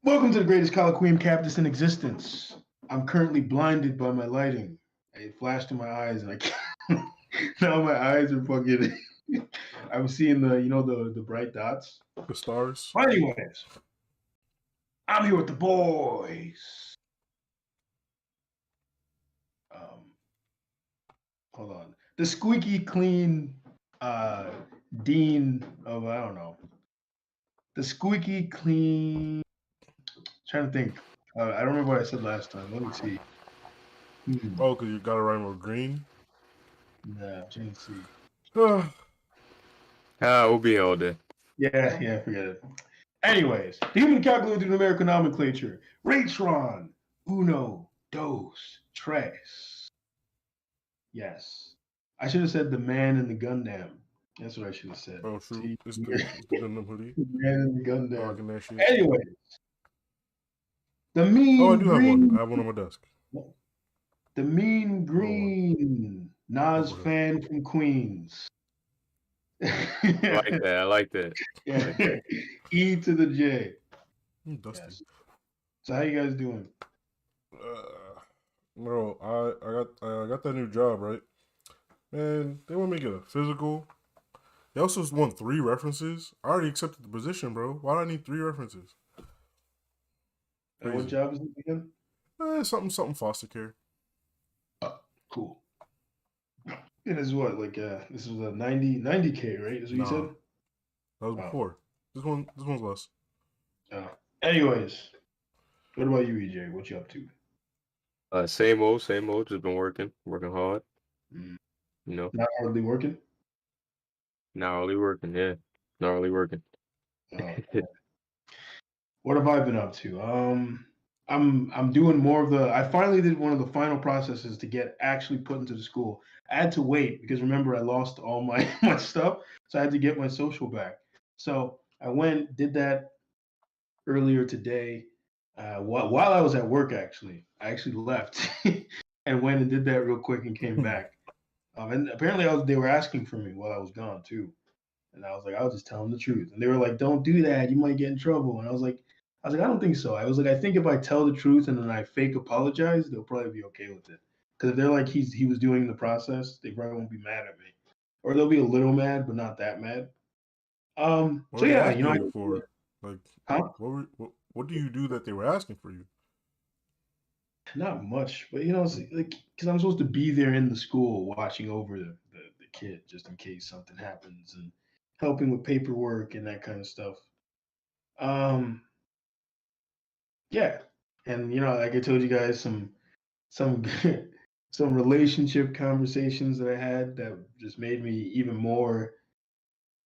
Welcome to the greatest colloquium capitalist in existence. I'm currently blinded by my lighting. It flashed in my eyes, and I can't. Now my eyes are fucking. I'm seeing the bright dots. The stars. But anyways, I'm here with the boys. Hold on. The squeaky clean dean of I don't know. The squeaky clean. Trying to think. I don't remember what I said last time. Let me see. Oh, because you got to rhyme with green? Nah, trying to see. We'll be all day. Yeah, forget it. Anyways, the human calculator through numerical nomenclature. Raytron, uno, dos, tres. Yes. I should have said the man in the Gundam. That's what I should have said. Oh, true. See? It's the Gundam hoodie. The man in the Gundam. That shit. Anyways. The mean I do green. have one. I have one on my desk. The mean green. Nas fan from Queens. I like that. Yeah. E to the J. Dusty. Yes. So how you guys doing? Bro, I got that new job, right? Man, they want me to get a physical. They also want 3 references. I already accepted the position, bro. Why do I need 3 references? And what job is it again? Something foster care. Cool. It is what, like this was a 90K, right? Is what you said? That was before. This one's less. Anyways, what about you, EJ? What you up to? Same old. Just been working hard. Mm. You know. Not hardly working? Not hardly working, yeah. Not hardly working. What have I been up to? I'm doing more of the. I finally did one of the final processes to get actually put into the school. I had to wait because remember I lost all my stuff, so I had to get my social back. So I went, did that earlier today. While I was at work, I actually left and went and did that real quick and came back. And apparently they were asking for me while I was gone too. And I was like, I'll just tell them the truth. And they were like, don't do that. You might get in trouble. And I was like, I don't think so. I was like, I think if I tell the truth and then I fake apologize, they'll probably be okay with it. Because if they're like he was doing the process, they probably won't be mad at me. Or they'll be a little mad, but not that mad. So yeah, you know. For? Like, huh? What do you do that they were asking for you? Not much, but you know, it's like because I'm supposed to be there in the school watching over the kid just in case something happens and helping with paperwork and that kind of stuff. Yeah, and you know, like I told you guys, some some relationship conversations that I had that just made me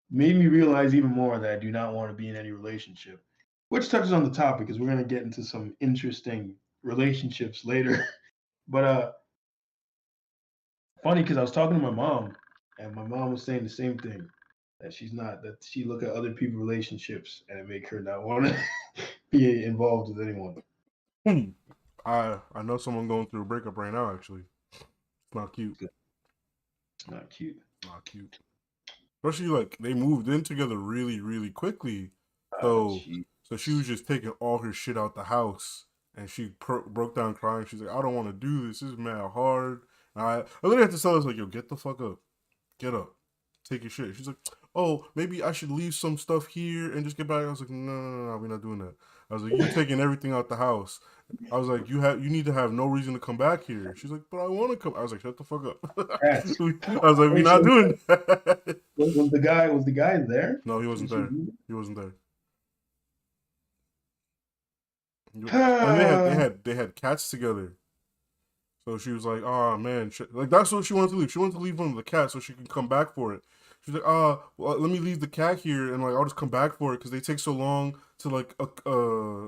realize even more that I do not want to be in any relationship, which touches on the topic because we're gonna get into some interesting relationships later. But funny because I was talking to my mom, and my mom was saying the same thing that she look at other people's relationships and it make her not want to be involved with anyone. I know someone going through a breakup right now. Actually, it's not cute. It's not cute. Not cute. Especially like they moved in together really, really quickly. So she was just taking all her shit out the house, and she broke down crying. She's like, I don't want to do this. This is mad hard. And I literally had to tell her, like, yo, get the fuck up. Get up. Take your shit. She's like, oh, maybe I should leave some stuff here and just get back. I was like, no, we're not doing that. I was like, you're taking everything out the house. I was like, you need to have no reason to come back here. She's like, but I want to come. I was like, shut the fuck up. I was like, we're not doing that. Was the guy there? No, he wasn't there. He wasn't there. They had cats together. So she was like, oh man, like that's what she wanted to leave. She wanted to leave one of the cats so she can come back for it. She's like, well, let me leave the cat here and like I'll just come back for it because they take so long to like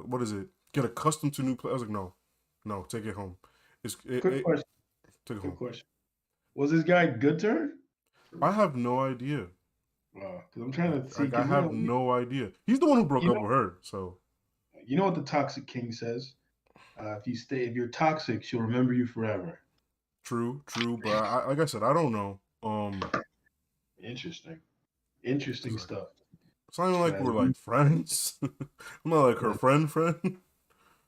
what is it? Get accustomed to new place. I was like, no, take it home. Quick question. Take it home. Question. Was this guy good to her? I have no idea. Because I'm trying to see. I have no idea. He's the one who broke up with her. So you know what the Toxic King says? If you're toxic, she'll remember you forever. True. But like I said, I don't know. Interesting stuff. It's not even like we're like friends. I'm not like her friend.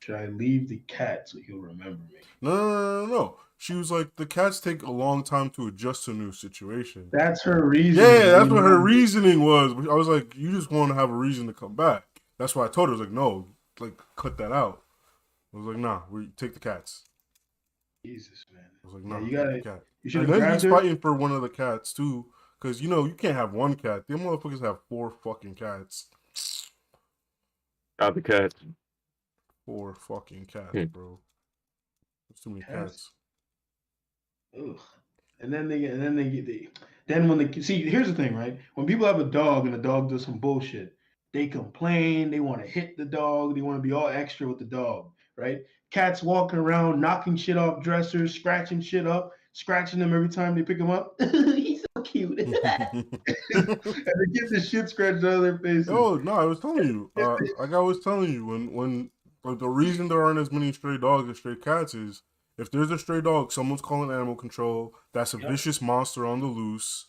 Should I leave the cat so he'll remember me? No. She was like, the cats take a long time to adjust to a new situation. That's her reasoning. Yeah, that's what her reasoning was. I was like, you just want to have a reason to come back. That's why I told her. I was like, no, like, cut that out. I was like, nah, we take the cats. Jesus, man. I was like, nah, you gotta. take the cat. You should and have then he's grabbed her. fighting for one of the cats, too. Because, you can't have one cat. Them motherfuckers have 4 fucking cats. Got the cat. 4 fucking cats, bro. There's too many cats. Ugh. And then see, here's the thing, right? When people have a dog and the dog does some bullshit, they complain, they want to hit the dog, they want to be all extra with the dog, right? Cats walking around, knocking shit off dressers, scratching shit up, scratching them every time they pick them up. He's so cute. And they get the shit scratched out of their faces. Oh, no, I was telling you. Like I was telling you, when like the reason there aren't as many stray dogs as stray cats is if there's a stray dog, someone's calling animal control. That's a vicious monster on the loose.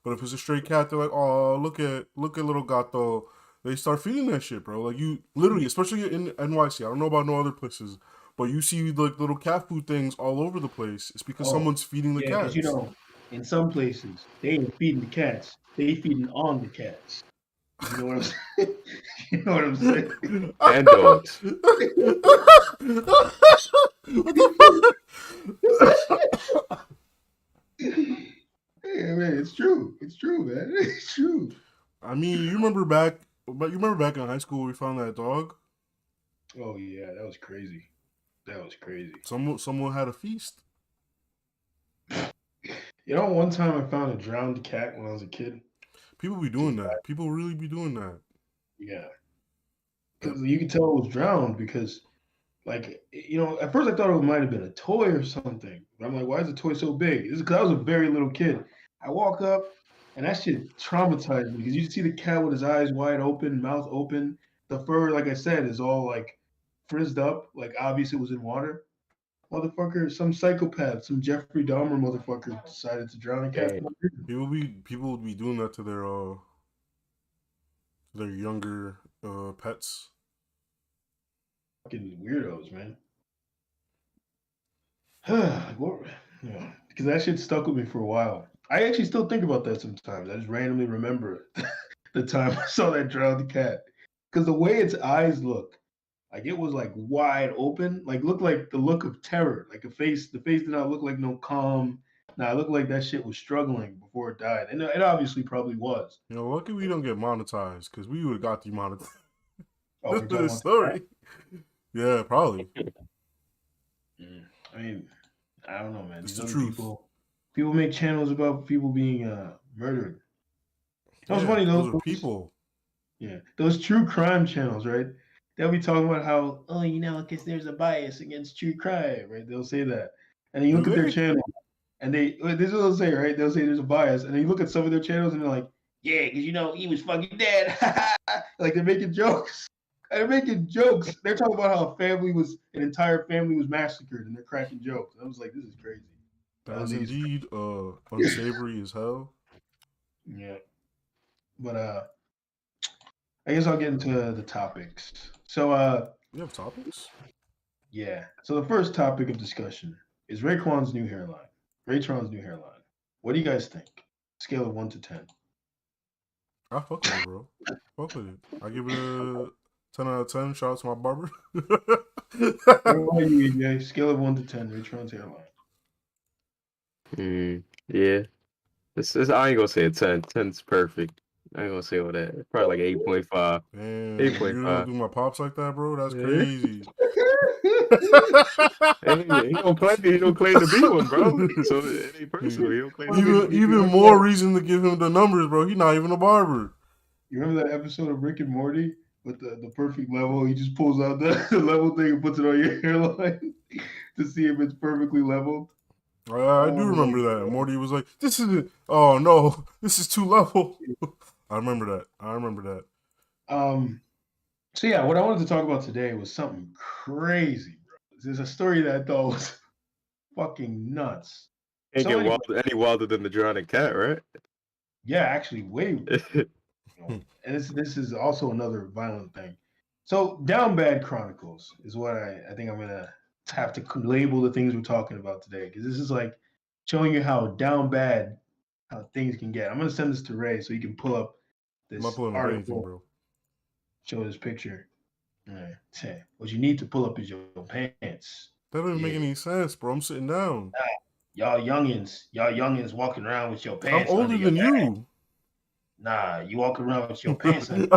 But if it's a stray cat, they're like, oh, look at little gato. They start feeding that shit, bro. Like you literally, especially in NYC. I don't know about no other places, but you see like little cat food things all over the place. It's because someone's feeding the cats. Because in some places they ain't feeding the cats; they feeding on the cats. You know what I'm saying? You know what I'm saying? And dogs. What the fuck? Yeah, man, it's true. It's true, man. It's true. I mean, you remember back in high school we found that dog? Oh yeah, that was crazy. That was crazy. Someone had a feast. One time I found a drowned cat when I was a kid. People be doing that. People really be doing that. Yeah. Because you could tell it was drowned because, like, at first I thought it might have been a toy or something. But I'm like, why is the toy so big? This is because I was a very little kid. I walk up, and that shit traumatized me because you see the cat with his eyes wide open, mouth open. The fur, like I said, is all, like, frizzed up. Like, obviously it was in water. Motherfucker, some psychopath, some Jeffrey Dahmer motherfucker decided to drown a cat. People would be doing that to their younger pets. Fucking weirdos, man. Because that shit stuck with me for a while. I actually still think about that sometimes. I just randomly remember the time I saw that drowned cat. Because the way its eyes look, like it was like wide open, like looked like the look of terror. Like the face did not look like no calm. Nah, it looked like that shit was struggling before it died. And it obviously probably was. Lucky we don't get monetized, because we would have got demonetized. Oh, this is story. Yeah, probably. I mean, I don't know, man. It's the truth. People make channels about people being murdered. That was funny, though. Those are people. Yeah, those true crime channels, right? They'll be talking about how, because there's a bias against true crime, right? They'll say that. And then you look at their channel, and this is what they'll say, right? They'll say there's a bias. And then you look at some of their channels, and they're like, yeah, because, he was fucking dead. Like, they're making jokes. They're making jokes. They're talking about how an entire family was massacred, and they're cracking jokes. I was like, this is crazy. That is indeed unsavory as hell. Yeah. But I guess I'll get into the topics. So you have topics? Yeah. So the first topic of discussion is Raekwon's new hairline. Raytron's new hairline. What do you guys think? Scale of 1 to 10. I fuck with it, bro. Fuck with it. I give it a 10 out of 10. Shout out to my barber. What about you, EJ? Scale of 1 to 10. Raytron's hairline. Yeah. I ain't gonna say a 10. 10's perfect. I ain't gonna say all that. Probably like 8.5. Damn, 8.5. You don't do my pops like that, bro? That's crazy. He don't claim to be one, bro. So it ain't personal. He don't claim to be even more reason to give him the numbers, bro. He's not even a barber. You remember that episode of Rick and Morty with the perfect level? He just pulls out the level thing and puts it on your hairline to see if it's perfectly leveled. I do remember that. Morty was like, this is too level. I remember that. So yeah, what I wanted to talk about today was something crazy, bro. There's a story that I thought was fucking nuts. Can't get any wilder than the drowning cat, right? Yeah, actually, way. And this is also another violent thing. So Downbad Chronicles is what I think I'm gonna have to label the things we're talking about today, because this is like showing you how down bad how things can get. I'm gonna send this to Ray so you can pull up I'm not this pulling up anything, article, bro. show this picture. All right. Say, what you need to pull up is your pants. That doesn't Yeah. make any sense, bro. I'm sitting down. Y'all youngins walking around with your I'm pants under older your than pants. you. Nah, you walk around with your pants under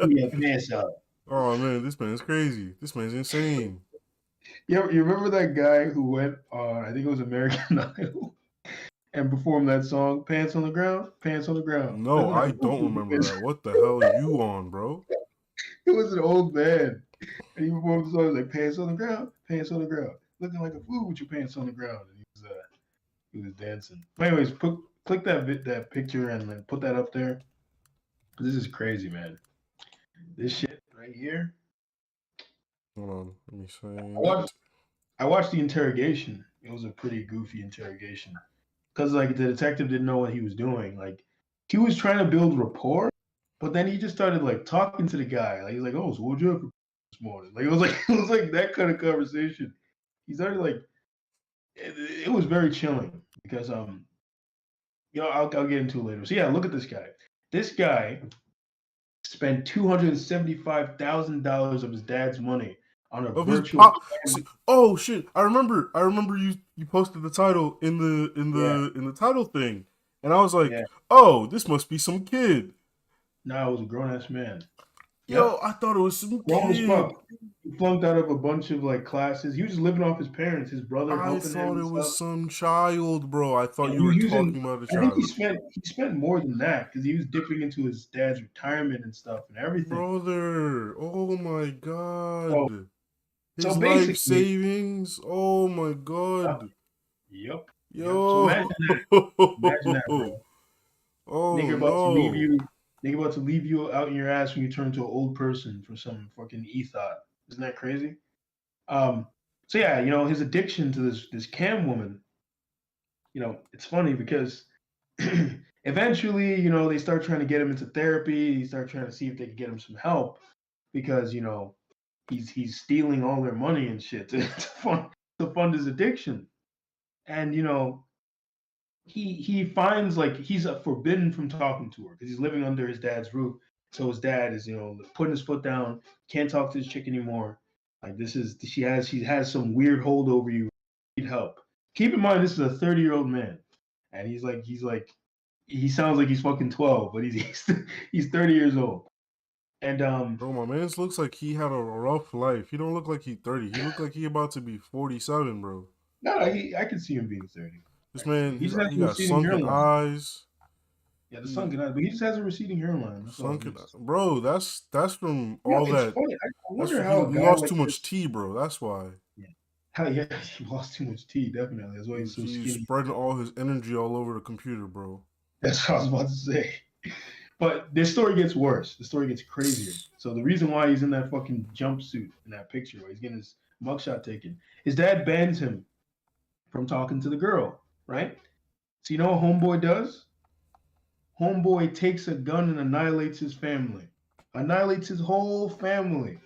your pants up. Oh man, this man is crazy. This man's insane. You remember that guy who went on, I think it was American Idol, and performed that song, Pants on the Ground? Pants on the Ground. No, Looking like I a don't fool. remember that. What the hell are you on, bro? It was an old man. And he performed the song, he was like, Pants on the Ground, Pants on the Ground. Looking like a fool with your pants on the ground. And he was dancing. But anyways, click that picture and then put that up there. This is crazy, man. This shit right here. Hold on, let me I see. watched, I watched the interrogation. It was a pretty goofy interrogation because like the detective didn't know what he was doing. Like he was trying to build rapport, but then he just started like talking to the guy. Like he's like, "Oh, so what'd you have for this morning?" Like it was like that kind of conversation. He started like it was very chilling because I'll get into it later. So yeah, look at this guy. This guy spent $275,000 of his dad's money on a Of his virtual pop. camera. Oh shit! I remember. You posted the title in Yeah, the title thing, and I was like, yeah. oh, this must be some kid. No, it was a grown ass man. Yo, Yep. I thought it was some Grown as kid. fuck. He flunked out of a bunch of like classes. He was just living off his parents, his brother I helping him thought and it stuff. was some child, bro. I thought And you he were was talking using. about a I think child. he spent more than that because he was dipping into his dad's retirement and stuff and everything. Brother, oh my So god. so His life basically, savings, oh my yep, god. yep, yep. So Yo. imagine that, bro. Oh Nigga about to leave no. you. Nigga about to leave you out in your ass when you turn to an old person for some fucking e-thought. Isn't that crazy? Um. So yeah, his addiction to this cam woman. It's funny because eventually, they start trying to get him into therapy. They start trying to see if they can get him some help because he's stealing all their money and shit to fund his addiction. And he finds like he's forbidden from talking to her because he's living under his dad's roof. So his dad is putting his foot down. Can't talk to this chick anymore. Like she has some weird hold over you. Need help. Keep in mind this is a 30-year-old man, and he's like he sounds like he's fucking 12, but he's 30 years old. And Bro, my man looks like he had a rough life. He don't look like he 30. He look like he about to be 47, bro. no, I can see him being 30. I This can see man, him. He just has he a got receding sunken hairline. eyes. Yeah, the He sunken eyes, but he just has a receding hairline. That's all it sunken, is. bro. That's from No, all it's that. funny. I That's wonder he how a guy lost like too much this. tea, bro. That's why. Yeah, hell yeah, he lost too much tea. Definitely, that's why he's so He's skinny. spreading all his energy all over the computer, bro. That's what I was about to say. But this story gets worse. The story gets crazier. So the reason why he's in that fucking jumpsuit in that picture, where he's getting his mugshot taken, his dad bans him from talking to the girl. Right. So you know what Homeboy does? Homeboy takes a gun and annihilates his family. Annihilates his whole family.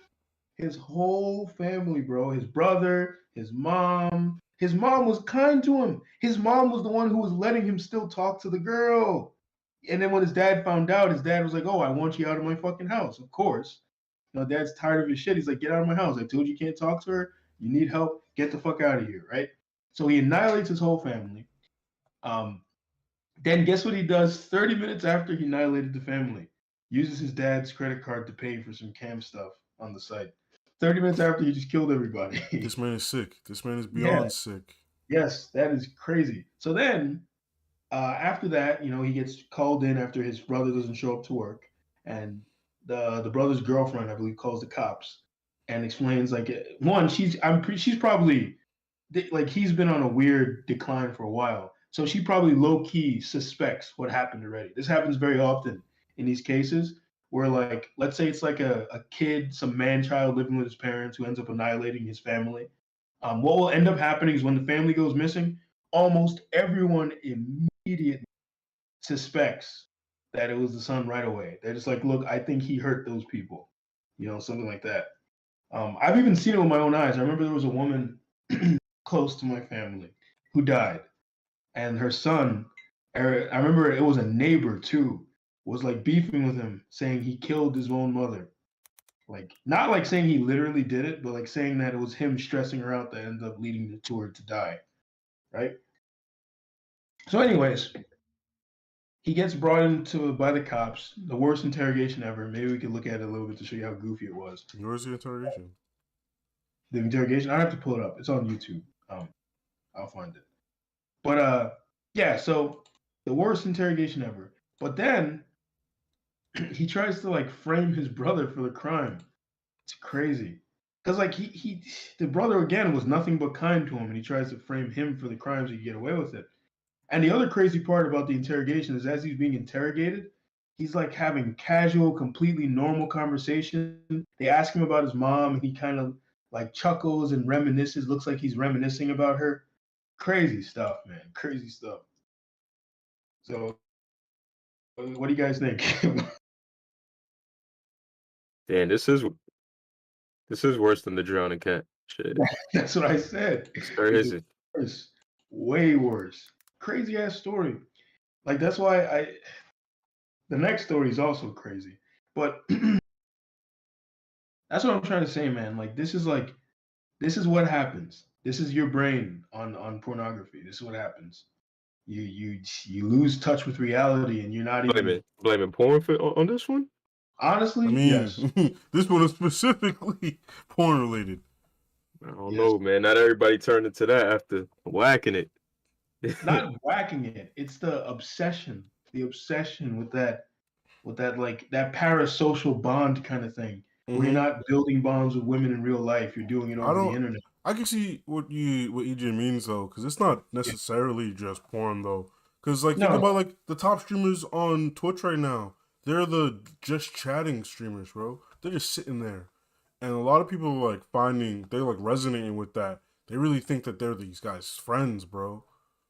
His whole family, bro. His brother, his mom. His mom was kind to him. His mom was the one who was letting him still talk to the girl. And then when his dad found out, his dad was like, "Oh, I want you out of my fucking house." Of course. Dad's tired of his shit. He's like, "Get out of my house. I told you can't talk to her. You need help. Get the fuck out of here." Right? So he annihilates his whole family. Um, then guess what he does 30 minutes after he annihilated the family? Uses his dad's credit card to pay for some cam stuff on the site. 30 minutes after he just killed everybody. This man is sick. This man is Yeah. beyond sick. Yes, that is crazy. So then after that, he gets called in after his brother doesn't show up to work, and the brother's girlfriend, I believe, calls the cops and explains like one, she's probably like he's been on a weird decline for a while, so she probably low key suspects what happened already. This happens very often in these cases where like let's say it's like a kid, some man child living with his parents who ends up annihilating his family. What will end up happening is when the family goes missing, almost everyone immediately suspects that it was the son right away. They're just like, look, I think he hurt those people. something like that. I've even seen it with my own eyes. I remember there was a woman close to my family who died, and her son, I remember it was a neighbor too, was like beefing with him, saying he killed his own mother. Like, not like saying he literally did it, but like saying that it was him stressing her out that ended up leading to her to die, right? So, anyways, he gets brought into by the cops. The worst interrogation ever. Maybe we could look at it a little bit to show you how goofy it was. Where's the interrogation? The interrogation. I have to pull it up. It's on YouTube. I'll find it. But yeah. So the worst interrogation ever. But then he tries to like frame his brother for the crime. It's crazy. Because like the brother again was nothing but kind to him, and he tries to frame him for the crimes he could get away with it. And the other crazy part about the interrogation is as he's being interrogated, he's like having casual, completely normal conversation. They ask him about his mom, and he kind of like chuckles and reminisces, looks like he's reminiscing about her. Crazy stuff, man. Crazy stuff. So what do you guys think? Damn, this is worse than the drowning cat shit. That's what I said. It's crazy. Worse. Way worse. Crazy ass story. Like that's why the next story is also crazy. But that's what I'm trying to say, man. Like this is what happens. This is your brain on pornography. This is what happens. You lose touch with reality, and you're not even blaming porn on this one. Honestly, I mean, yes. This one is specifically porn related. I don't know, man. Not everybody turned into that after whacking it. Not whacking it. It's the obsession. The obsession with that like that parasocial bond kind of thing. Where you're not building bonds with women in real life. You're doing it over the internet. I can see what EJ means though, because it's not necessarily just porn though. Because like think about like the top streamers on Twitch right now. They're the just chatting streamers, bro. They're just sitting there, and a lot of people are like they're like resonating with that. They really think that they're these guys' friends, bro.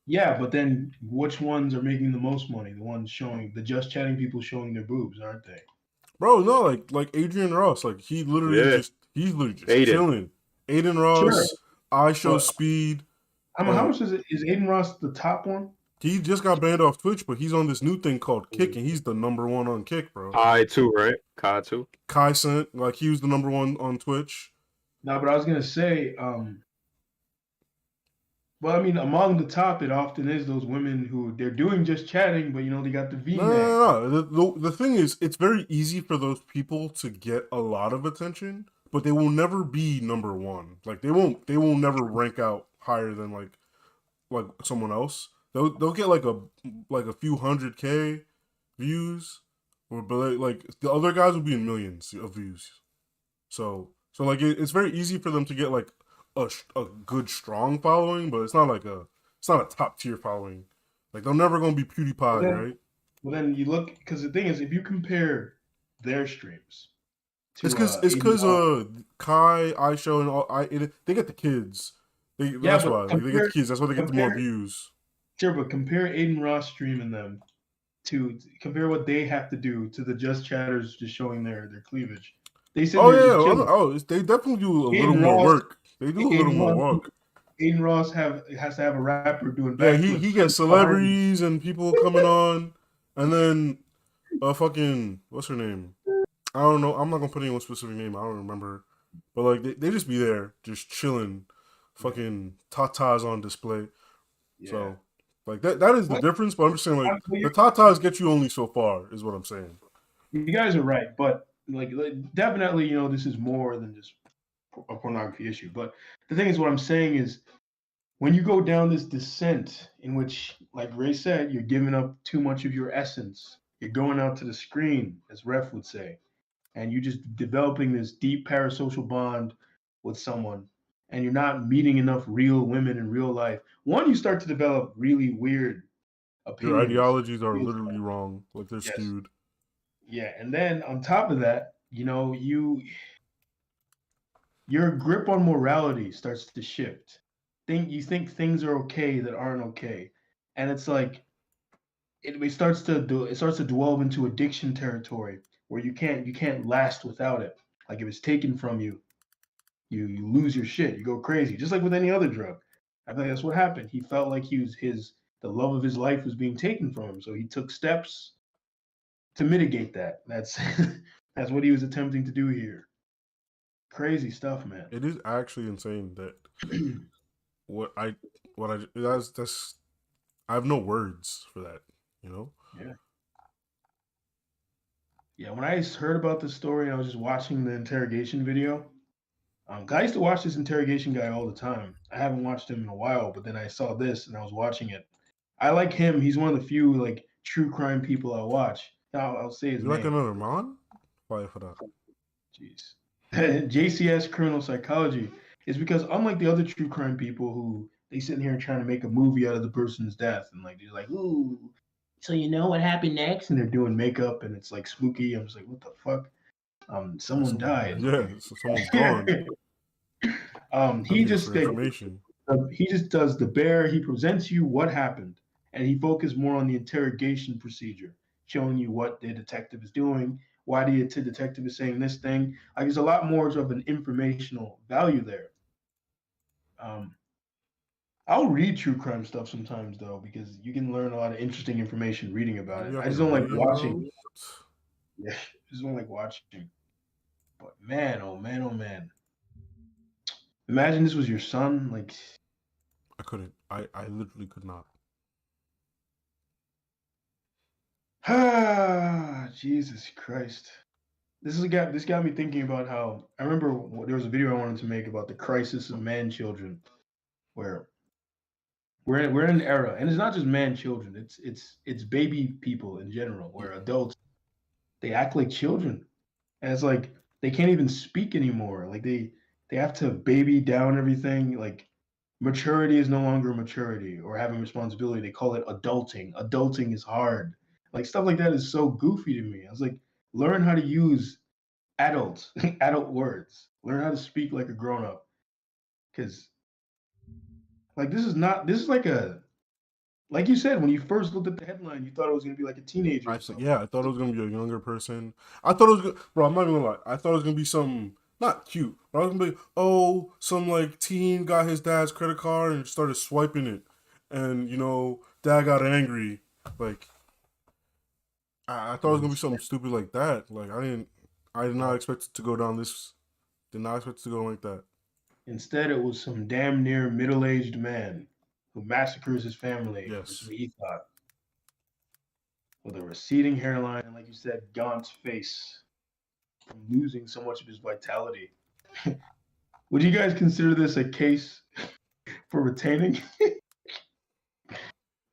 Yeah, but then which ones are making the most money? The ones showing the just chatting people showing their boobs, aren't they? Bro, no, like Adrian Ross, like he's literally just chilling. Aiden Ross, I Show Speed. How much is it? Is Aiden Ross the top one? He just got banned off Twitch, but he's on this new thing called Kick, and he's the #1 on Kick, bro. Kai too, right? Kai too. Kai sent, like he was the #1 on Twitch. No, but I was gonna say, well, I mean, among the top, it often is those women who they're doing just chatting, but they got the V-neck. No. The thing is, it's very easy for those people to get a lot of attention, but they will never be #1. Like they will never rank out higher than like someone else. They'll get like a few 100K views, but like the other guys will be in millions of views. So like it's very easy for them to get like a good strong following, but it's not a top tier following. Like they're never gonna be PewDiePie, right? Well, then you look because the thing is, if you compare their streams, it's because Kai, iShow, and all they get the kids. That's why they get the kids. That's why they get the more views. Sure, but compare Aiden Ross streaming them to compare what they have to do to the just chatters just showing their cleavage. They said, they definitely do a little more work. They do a little more work. Aiden Ross has to have a rapper doing backflips. Yeah, he gets celebrities and people coming on, and then fucking what's her name? I don't know. I'm not gonna put any one specific name. I don't remember, but like they just be there, just chilling, fucking tatas on display. Yeah. So like that is the difference. But I'm just saying like the tatas get you only so far, is what I'm saying. You guys are right, but like definitely, this is more than just a pornography issue. But the thing is, what I'm saying is, when you go down this descent in which, like Ray said, you're giving up too much of your essence, you're going out to the screen, as Ref would say, and you're just developing this deep parasocial bond with someone, and you're not meeting enough real women in real life. One, you start to develop really weird opinions. Your ideologies are literally wrong. Like they're skewed. Yeah, and then on top of that, your grip on morality starts to shift. You think things are okay that aren't okay, and it's like it starts to delve into addiction territory where you can't last without it. Like if it's taken from you, you lose your shit. You go crazy, just like with any other drug. I think that's what happened. He felt like the love of his life was being taken from him, so he took steps to mitigate that. That's that's what he was attempting to do here. Crazy stuff, man. It is actually insane that I have no words for that, you know? Yeah. Yeah, when I heard about this story and I was just watching the interrogation video, 'cause I used to watch this interrogation guy all the time. I haven't watched him in a while, but then I saw this and I was watching it. I like him. He's one of the few like true crime people I watch. I'll say his You name. like another man? Why for that? Jeez. JCS Criminal Psychology is because unlike the other true crime people who they sit in here and trying to make a movie out of the person's death and like they're like, ooh, so you know what happened next? And they're doing makeup and it's like spooky. I'm just like, what the fuck? Someone died. Yeah, so someone's gone. He just does the bare. He presents you what happened, and he focused more on the interrogation procedure, showing you what the detective is doing, why the detective is saying this thing. Like there's a lot more of an informational value there. I'll read true crime stuff sometimes though, because you can learn a lot of interesting information reading about it. I just don't like watching. Yeah, I just don't like watching. But man, oh man, oh man. Imagine this was your son. Like I couldn't. I literally could not. Ah, Jesus Christ. This got me thinking about how I remember there was a video I wanted to make about the crisis of man children, where we're in an era, and it's not just man children, it's baby people in general, where adults they act like children. And it's like they can't even speak anymore. Like they have to baby down everything. Like maturity is no longer maturity or having responsibility. They call it adulting. Adulting is hard. Like stuff like that is so goofy to me. I was like, learn how to use adults, adult words. Learn how to speak like a grown up. Because like this is like you said, when you first looked at the headline, you thought it was gonna be like a teenager. I thought it was gonna be a younger person. I thought it was bro, I'm not even gonna lie. I thought it was gonna be some not cute, but I was gonna be some like teen got his dad's credit card and started swiping it. And dad got angry. Like I thought it was gonna be something stupid like that. Like I did not expect it to go down this. Did not expect it to go like that. Instead, it was some damn near middle-aged man who massacres his family for some ethos. With a receding hairline and, like you said, gaunt face from losing so much of his vitality. Would you guys consider this a case for retaining?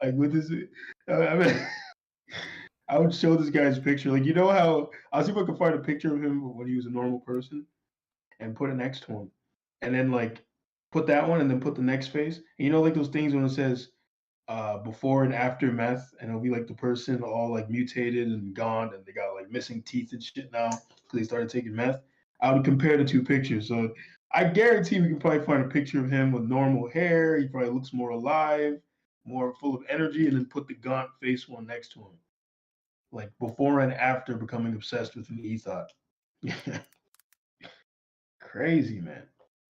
Like, with this, I mean, I would show this guy's picture. Like, you know how I'll see if I can find a picture of him when he was a normal person and put it next to him, and then like put that one and then put the next face. And like those things when it says before and after meth, and it'll be like the person all like mutated and gone, and they got like missing teeth and shit now because they started taking meth. I would compare the two pictures. So I guarantee we can probably find a picture of him with normal hair. He probably looks more alive, more full of energy, and then put the gaunt face one next to him. Like before and after becoming obsessed with an ethos. Crazy, man.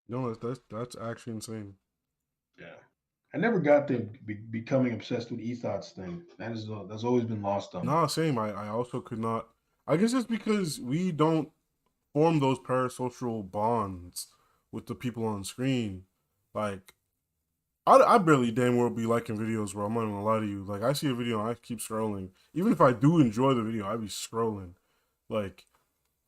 No, that's actually insane. Yeah. I never got the becoming obsessed with ethos thing. That's always been lost on me. No, same. I also could not. I guess it's because we don't form those parasocial bonds with the people on screen. Like, I barely damn well be liking videos, bro. I'm not even gonna lie to you. Like, I see a video and I keep scrolling. Even if I do enjoy the video, I be scrolling. Like,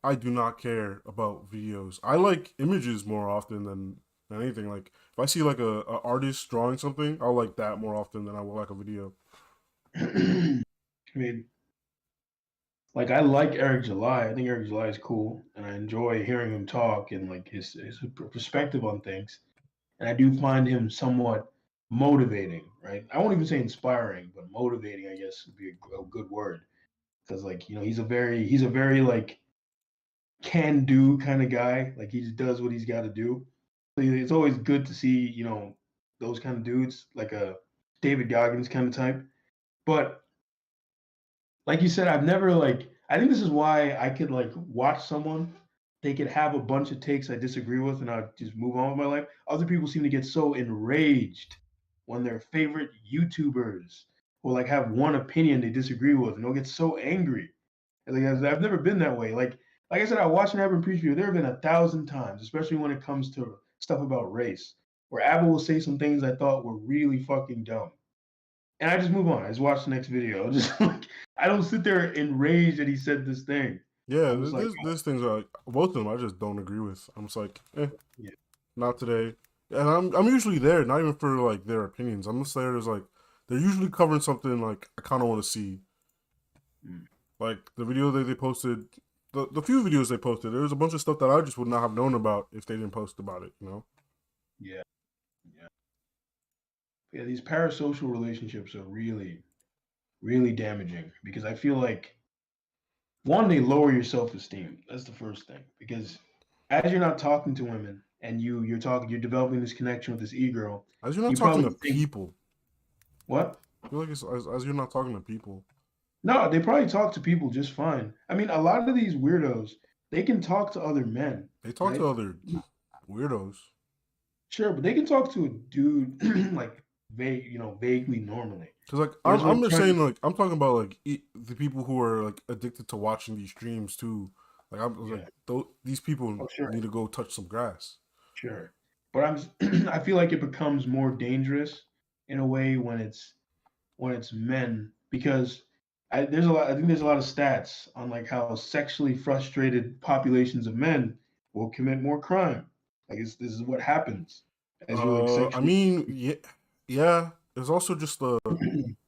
I do not care about videos. I like images more often than anything. Like, if I see like a artist drawing something, I'll like that more often than I will like a video. I mean, like I like Eric July. I think Eric July is cool, and I enjoy hearing him talk and like his perspective on things. And I do find him somewhat motivating, right? I won't even say inspiring, but motivating, I guess, would be a good word. Because like he's a very like can do kind of guy. Like he just does what he's got to do. So it's always good to see those kind of dudes, like a David Goggins kind of type. But like you said, I've never I think this is why I could like watch someone they could have a bunch of takes I disagree with, and I'll just move on with my life. Other people seem to get so enraged when their favorite YouTubers will like have one opinion they disagree with, and they'll get so angry. And like, I've never been that way. Like I said, I watched an Abba and preach video. There have been 1,000 times, especially when it comes to stuff about race, where Abba will say some things I thought were really fucking dumb, and I just move on. I just watch the next video. Just like I don't sit there enraged that he said this thing. Yeah, I'm just like, there's things like both of them I just don't agree with. I'm just like, yeah. not today. And I'm usually there, not even for like their opinions. I'm just there as like they're usually covering something like I kind of want to see. Like the video that they posted, the few videos they posted, there was a bunch of stuff that I just would not have known about if they didn't post about it. You know? Yeah, yeah. These parasocial relationships are really, really damaging because I feel like one, they lower your self esteem. That's the first thing because as you're not talking to women and you're developing this connection with this e-girl, As you're not you talking probably to think people. what? I feel like it's as you're not talking to people. No, they probably talk to people just fine. I mean, a lot of these weirdos, they can talk to other men, They talk right? to other weirdos. Sure, but they can talk to a dude like vaguely normally. Cause like Whereas I'm when just trying saying like I'm talking about like the people who are like addicted to watching these streams too. Like I'm yeah, like these people oh sure, need to go touch some grass. sure. But I feel like it becomes more dangerous in a way when it's men because I think there's a lot of stats on like how sexually frustrated populations of men will commit more crime. Like this is what happens as you're like I sexually. mean yeah. There's also just there's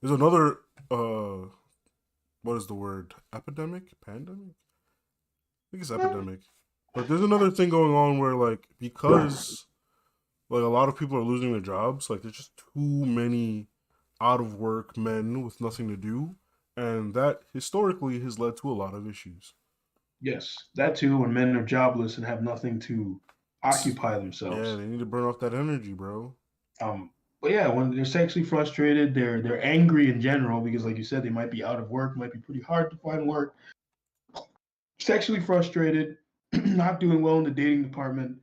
another what is the word? Epidemic? Pandemic? I think it's epidemic. But there's another thing going on where like because like a lot of people are losing their jobs, like there's just too many out of work men with nothing to do, and that historically has led to a lot of issues. Yes, that too. When men are jobless and have nothing to occupy Yeah, themselves. they need to burn off that energy, bro. But yeah, when they're sexually frustrated, they're angry in general because, like you said, they might be out of work, might be pretty hard to find work. Sexually frustrated, not doing well in the dating department.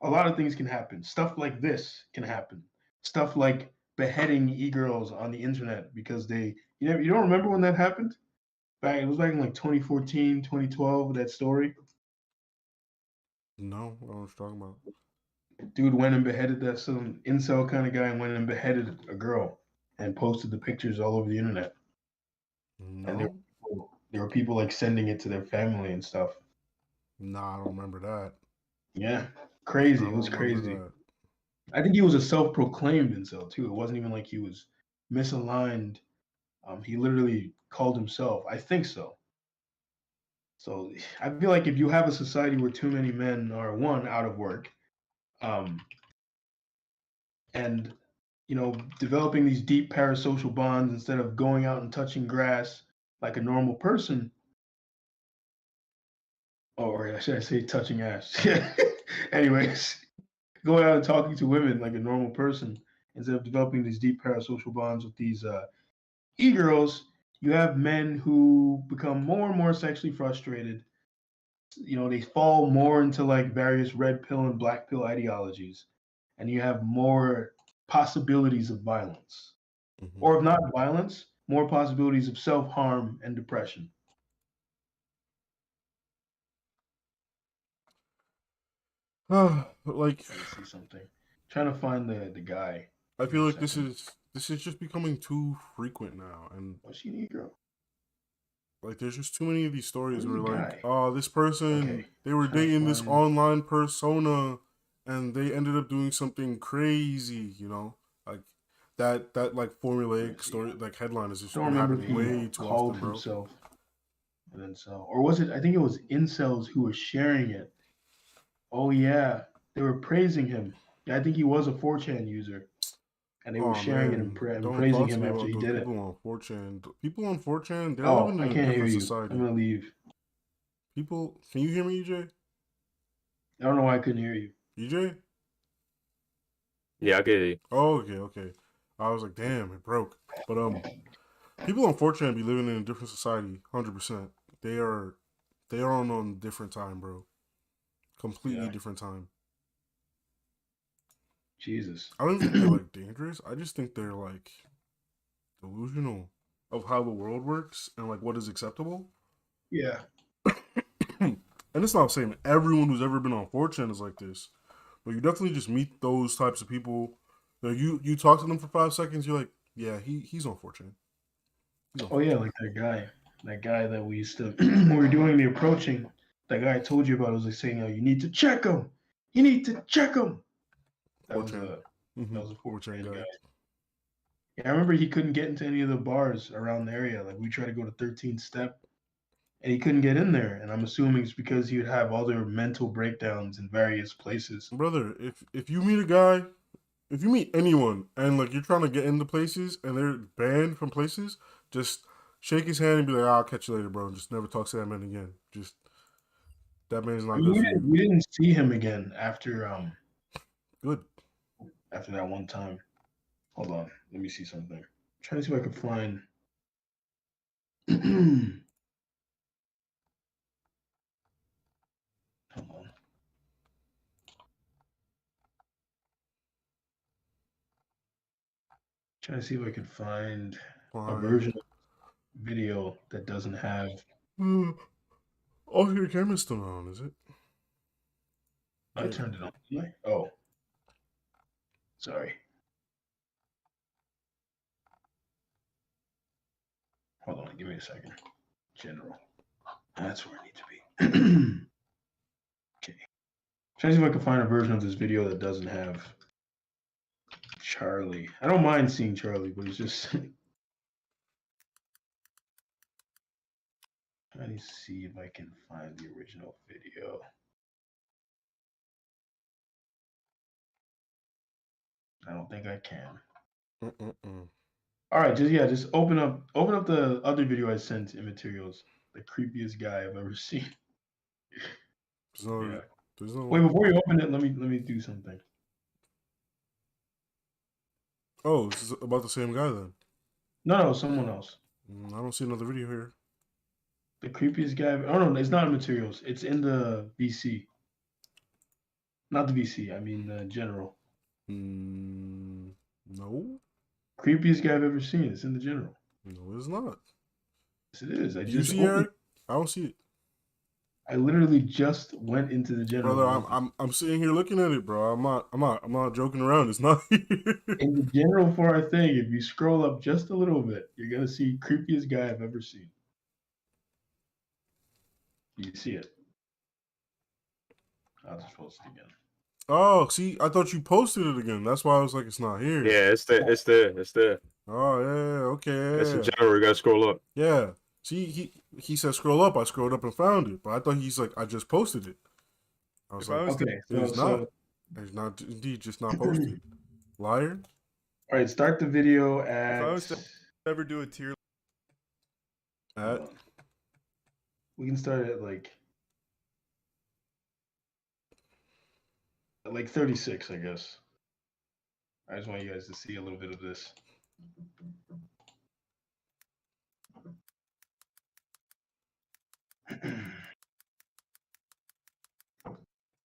A lot of things can happen. Stuff like this can happen. Stuff like beheading e-girls on the internet because you don't remember when that happened? It was back in like 2014, 2012, that story. No, I don't know what you're talking about. Dude went and beheaded that some incel kind of guy and went and beheaded a girl and posted the pictures all over the internet. And No, there were people like sending it to their family and stuff. nah, I don't remember that. Yeah, I crazy. It don't was remember crazy. that. I think he was a self-proclaimed incel too. It wasn't even like he was misaligned. He literally called himself. I think so. So I feel like if you have a society where too many men are one out of work, um, and developing these deep parasocial bonds instead of going out and touching grass like a normal person, or should I say touching ass? Anyways, going out and talking to women like a normal person instead of developing these deep parasocial bonds with these e-girls, you have men who become more and more sexually frustrated. They fall more into like various red pill and black pill ideologies, and you have more possibilities of violence. Mm-hmm. Or if not violence, more possibilities of self-harm and depression. Like Let me see something. Trying to find the guy. I Give me feel a like this second. is just becoming too frequent now, and What's he Negro? like there's just too many of these stories Where's where the like, guy? oh, this person Okay. they were Trying to dating this find. online persona, and they ended up doing something crazy. Like that like Let me formulaic see. story like headline has I just don't been remember if happening he way too called often, bro. himself an incel, or was it? I think it was incels who were sharing it. Oh yeah, they were praising him. Yeah, I think he was a 4chan user, and they were Oh sharing it man, and don't praising talk to him me after about he those did it. people on 4chan. People on 4chan, they're Oh, living I in a can't hear different you. I'm society. gonna leave. People, can you hear me, EJ? I don't know why I couldn't hear you. EJ? Yeah, I get it. Oh, okay. I was like, damn, it broke. But people on 4chan be living in a different society, 100%. They are on a different time, bro. completely different time. Jesus. I don't think they're like dangerous. I just think they're like delusional of how the world works and like what is acceptable. Yeah. And it's not saying everyone who's ever been on 4chan is like this, but you definitely just meet those types of people. You talk to them for 5 seconds, you're like, yeah, he's on 4chan. Oh yeah, like that guy that we used to when we were doing the approaching. That guy I told you about was like saying, "Oh, you need to check him. You need to check him." That was 4chan. that was a 4chan guy. Yeah, I remember he couldn't get into any of the bars around the area. Like we tried to go to 13th Step, and he couldn't get in there. And I'm assuming it's because he would have other mental breakdowns in various places. Brother, if you meet a guy, if you meet anyone, and like you're trying to get into places and they're banned from places, just shake his hand and be like, "I'll catch you later, bro." And just never talk to that man again. Just that man's not good for you. We didn't see him again after Good. After that one time. Hold on, let me see something. I'm trying to see if I can find. Hold on. Trying to see if I can find a version of video that doesn't have. Oh, your camera's still on, is it? I turned it on. Didn't I? Oh, sorry. Hold on, give me a second. General. That's where I need to be. Okay. Trying to see if I can find a version of this video that doesn't have Charlie. I don't mind seeing Charlie, but it's just trying to see if I can find the original video. I don't think I can. All right, just open up the other video I sent in materials. The creepiest guy I've ever seen. There's no... Wait, before you open it, let me do something. Oh, this is about the same guy then? No, someone else. I don't see another video here. The creepiest guy. Oh no, it's not in materials. It's in the VC. Not the VC. I mean the general. No. Creepiest guy I've ever seen. It's in the general. No, it's not. Yes, it is. Do you see Eric? I don't see it. I literally just went into the general. Brother, I'm sitting here looking at it, bro. I'm not joking around. It's not here. In the general for our thing, if you scroll up just a little bit, you're gonna see creepiest guy I've ever seen. You see it? I'll just post it again. Oh, see, I thought you posted it again. That's why I was like, it's not here. Yeah, it's there. Oh yeah, okay. It's in general. You gotta scroll up. Yeah. See, he said scroll up. I scrolled up and found it, but I thought he's like, I just posted it. I was like, okay, it's not indeed just not posted. Liar. All right, start the video at. If I was to ever do a tier, we can start at like 36, I guess. I just want you guys to see a little bit of this.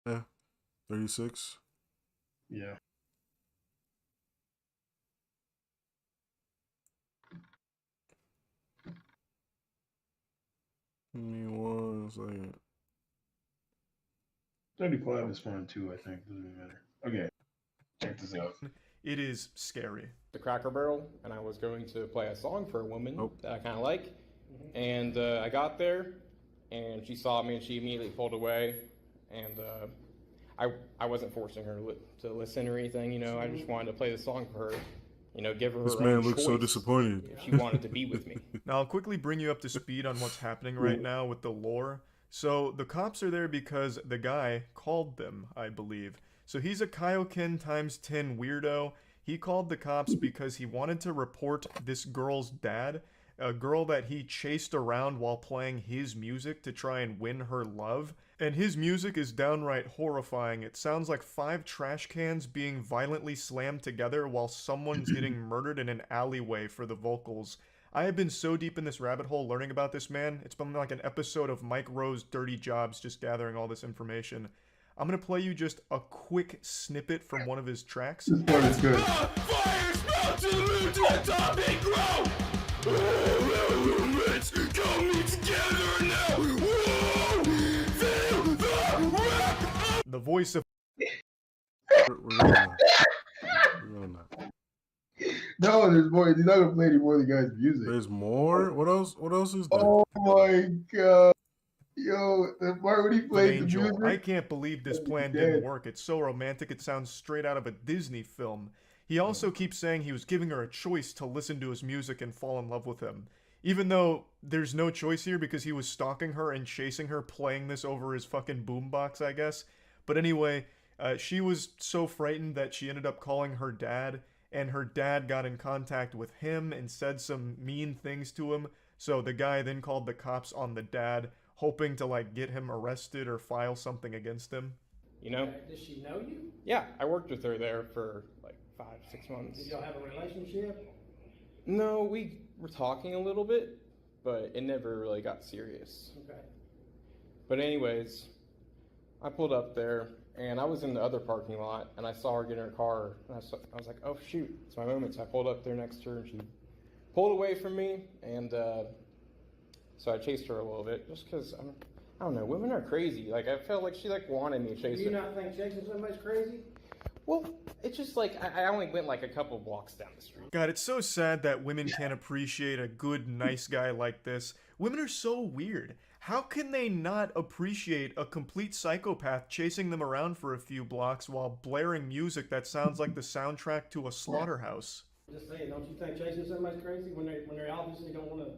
Yeah, 36. Yeah. Give me 1 second. 35 is fine too, I think. Doesn't matter. Okay. Check this out. it is scary. The Cracker Barrel, and I was going to play a song for a woman that I kind of like. And I got there, and she saw me, and she immediately pulled away. And I wasn't forcing her to listen or anything, you know. I just wanted to play the song for her, you know, give her This her man own looks so choice disappointed. if she wanted to be with me. Now, I'll quickly bring you up to speed on what's happening right now with the lore. So, the cops are there because the guy called them, I believe. So, he's a Kaioken times 10 weirdo. He called the cops because he wanted to report this girl's dad, a girl that he chased around while playing his music to try and win her love. And his music is downright horrifying. It sounds like 5 trash cans being violently slammed together while someone's getting murdered in an alleyway for the vocals. I have been so deep in this rabbit hole learning about this man. It's been like an episode of Mike Rowe's Dirty Jobs just gathering all this information. I'm gonna play you just a quick snippet from one of his tracks. This part is good. Fire sprout to the moon to the top and grow. Elements coming together now. Whoa, feel the rap. The voice of We're on that. No, there's more. He's not gonna play any more of the guy's music. There's more. What else? What else is there? Oh my god, yo, the part when he played the Angel. music. I can't believe this plan didn't work. It's so romantic. It sounds straight out of a Disney film. He also keeps saying he was giving her a choice to listen to his music and fall in love with him. Even though there's no choice here because he was stalking her and chasing her, playing this over his fucking boombox, I guess. But anyway, she was so frightened that she ended up calling her dad, and her dad got in contact with him and said some mean things to him. So the guy then called the cops on the dad, hoping to like get him arrested or file something against him. You know? Does she know you? Yeah, I worked with her there for like 5-6 months. Did y'all have a relationship? No, we were talking a little bit, but it never really got serious. Okay. But anyways, I pulled up there, and I was in the other parking lot, and I saw her get in her car, and I was like, oh shoot, it's my moment. So I pulled up there next to her, and she pulled away from me, and so I chased her a little bit, just because, I don't know, women are crazy. Like, I felt like she like wanted me to chase her. Do you not think chasing somebody's crazy? Well, it's just like, I only went like a couple blocks down the street. God, it's so sad that women can't appreciate a good, nice guy like this. Women are so weird. How can they not appreciate a complete psychopath chasing them around for a few blocks while blaring music that sounds like the soundtrack to a slaughterhouse? Just saying, don't you think chasing somebody's crazy when they obviously don't want to?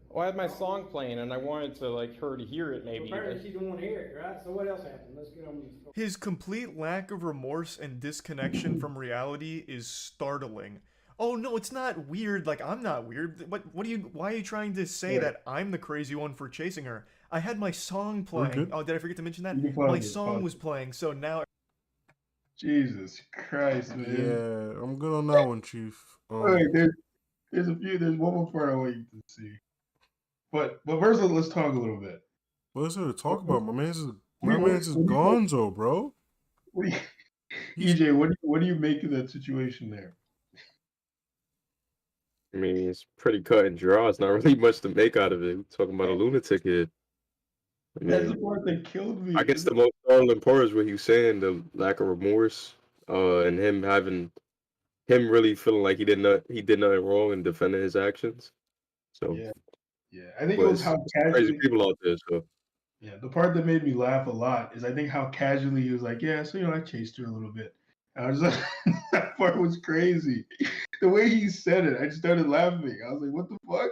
Well, I had my song playing, and I wanted to like her to hear it maybe. Well, apparently she didn't want to hear it, right? So what else happened? Let's get on with this. His complete lack of remorse and disconnection from reality is startling. Oh no, it's not weird. Like, I'm not weird. Why are you trying to say that I'm the crazy one for chasing her? I had my song playing. Oh, did I forget to mention that? My song was playing, so now. Jesus Christ, man. Yeah, I'm good on that one, Chief. Wait, there's one more part I want you to see. But first, let's talk a little bit. What is there to talk about? My man's is gonzo, bro. EJ, what do you make of that situation there? I mean, it's pretty cut and dry. It's not really much to make out of it. We're talking about a lunatic here. I mean, that's the part that killed me. I guess the most startling part is what he was saying, the lack of remorse, and him really feeling like he did nothing wrong and defending his actions. So yeah, I think it was how crazy people out there. So yeah, the part that made me laugh a lot is I think how casually he was like, yeah, so I chased her a little bit. I was like, that part was crazy. The way he said it, I just started laughing. I was like, what the fuck?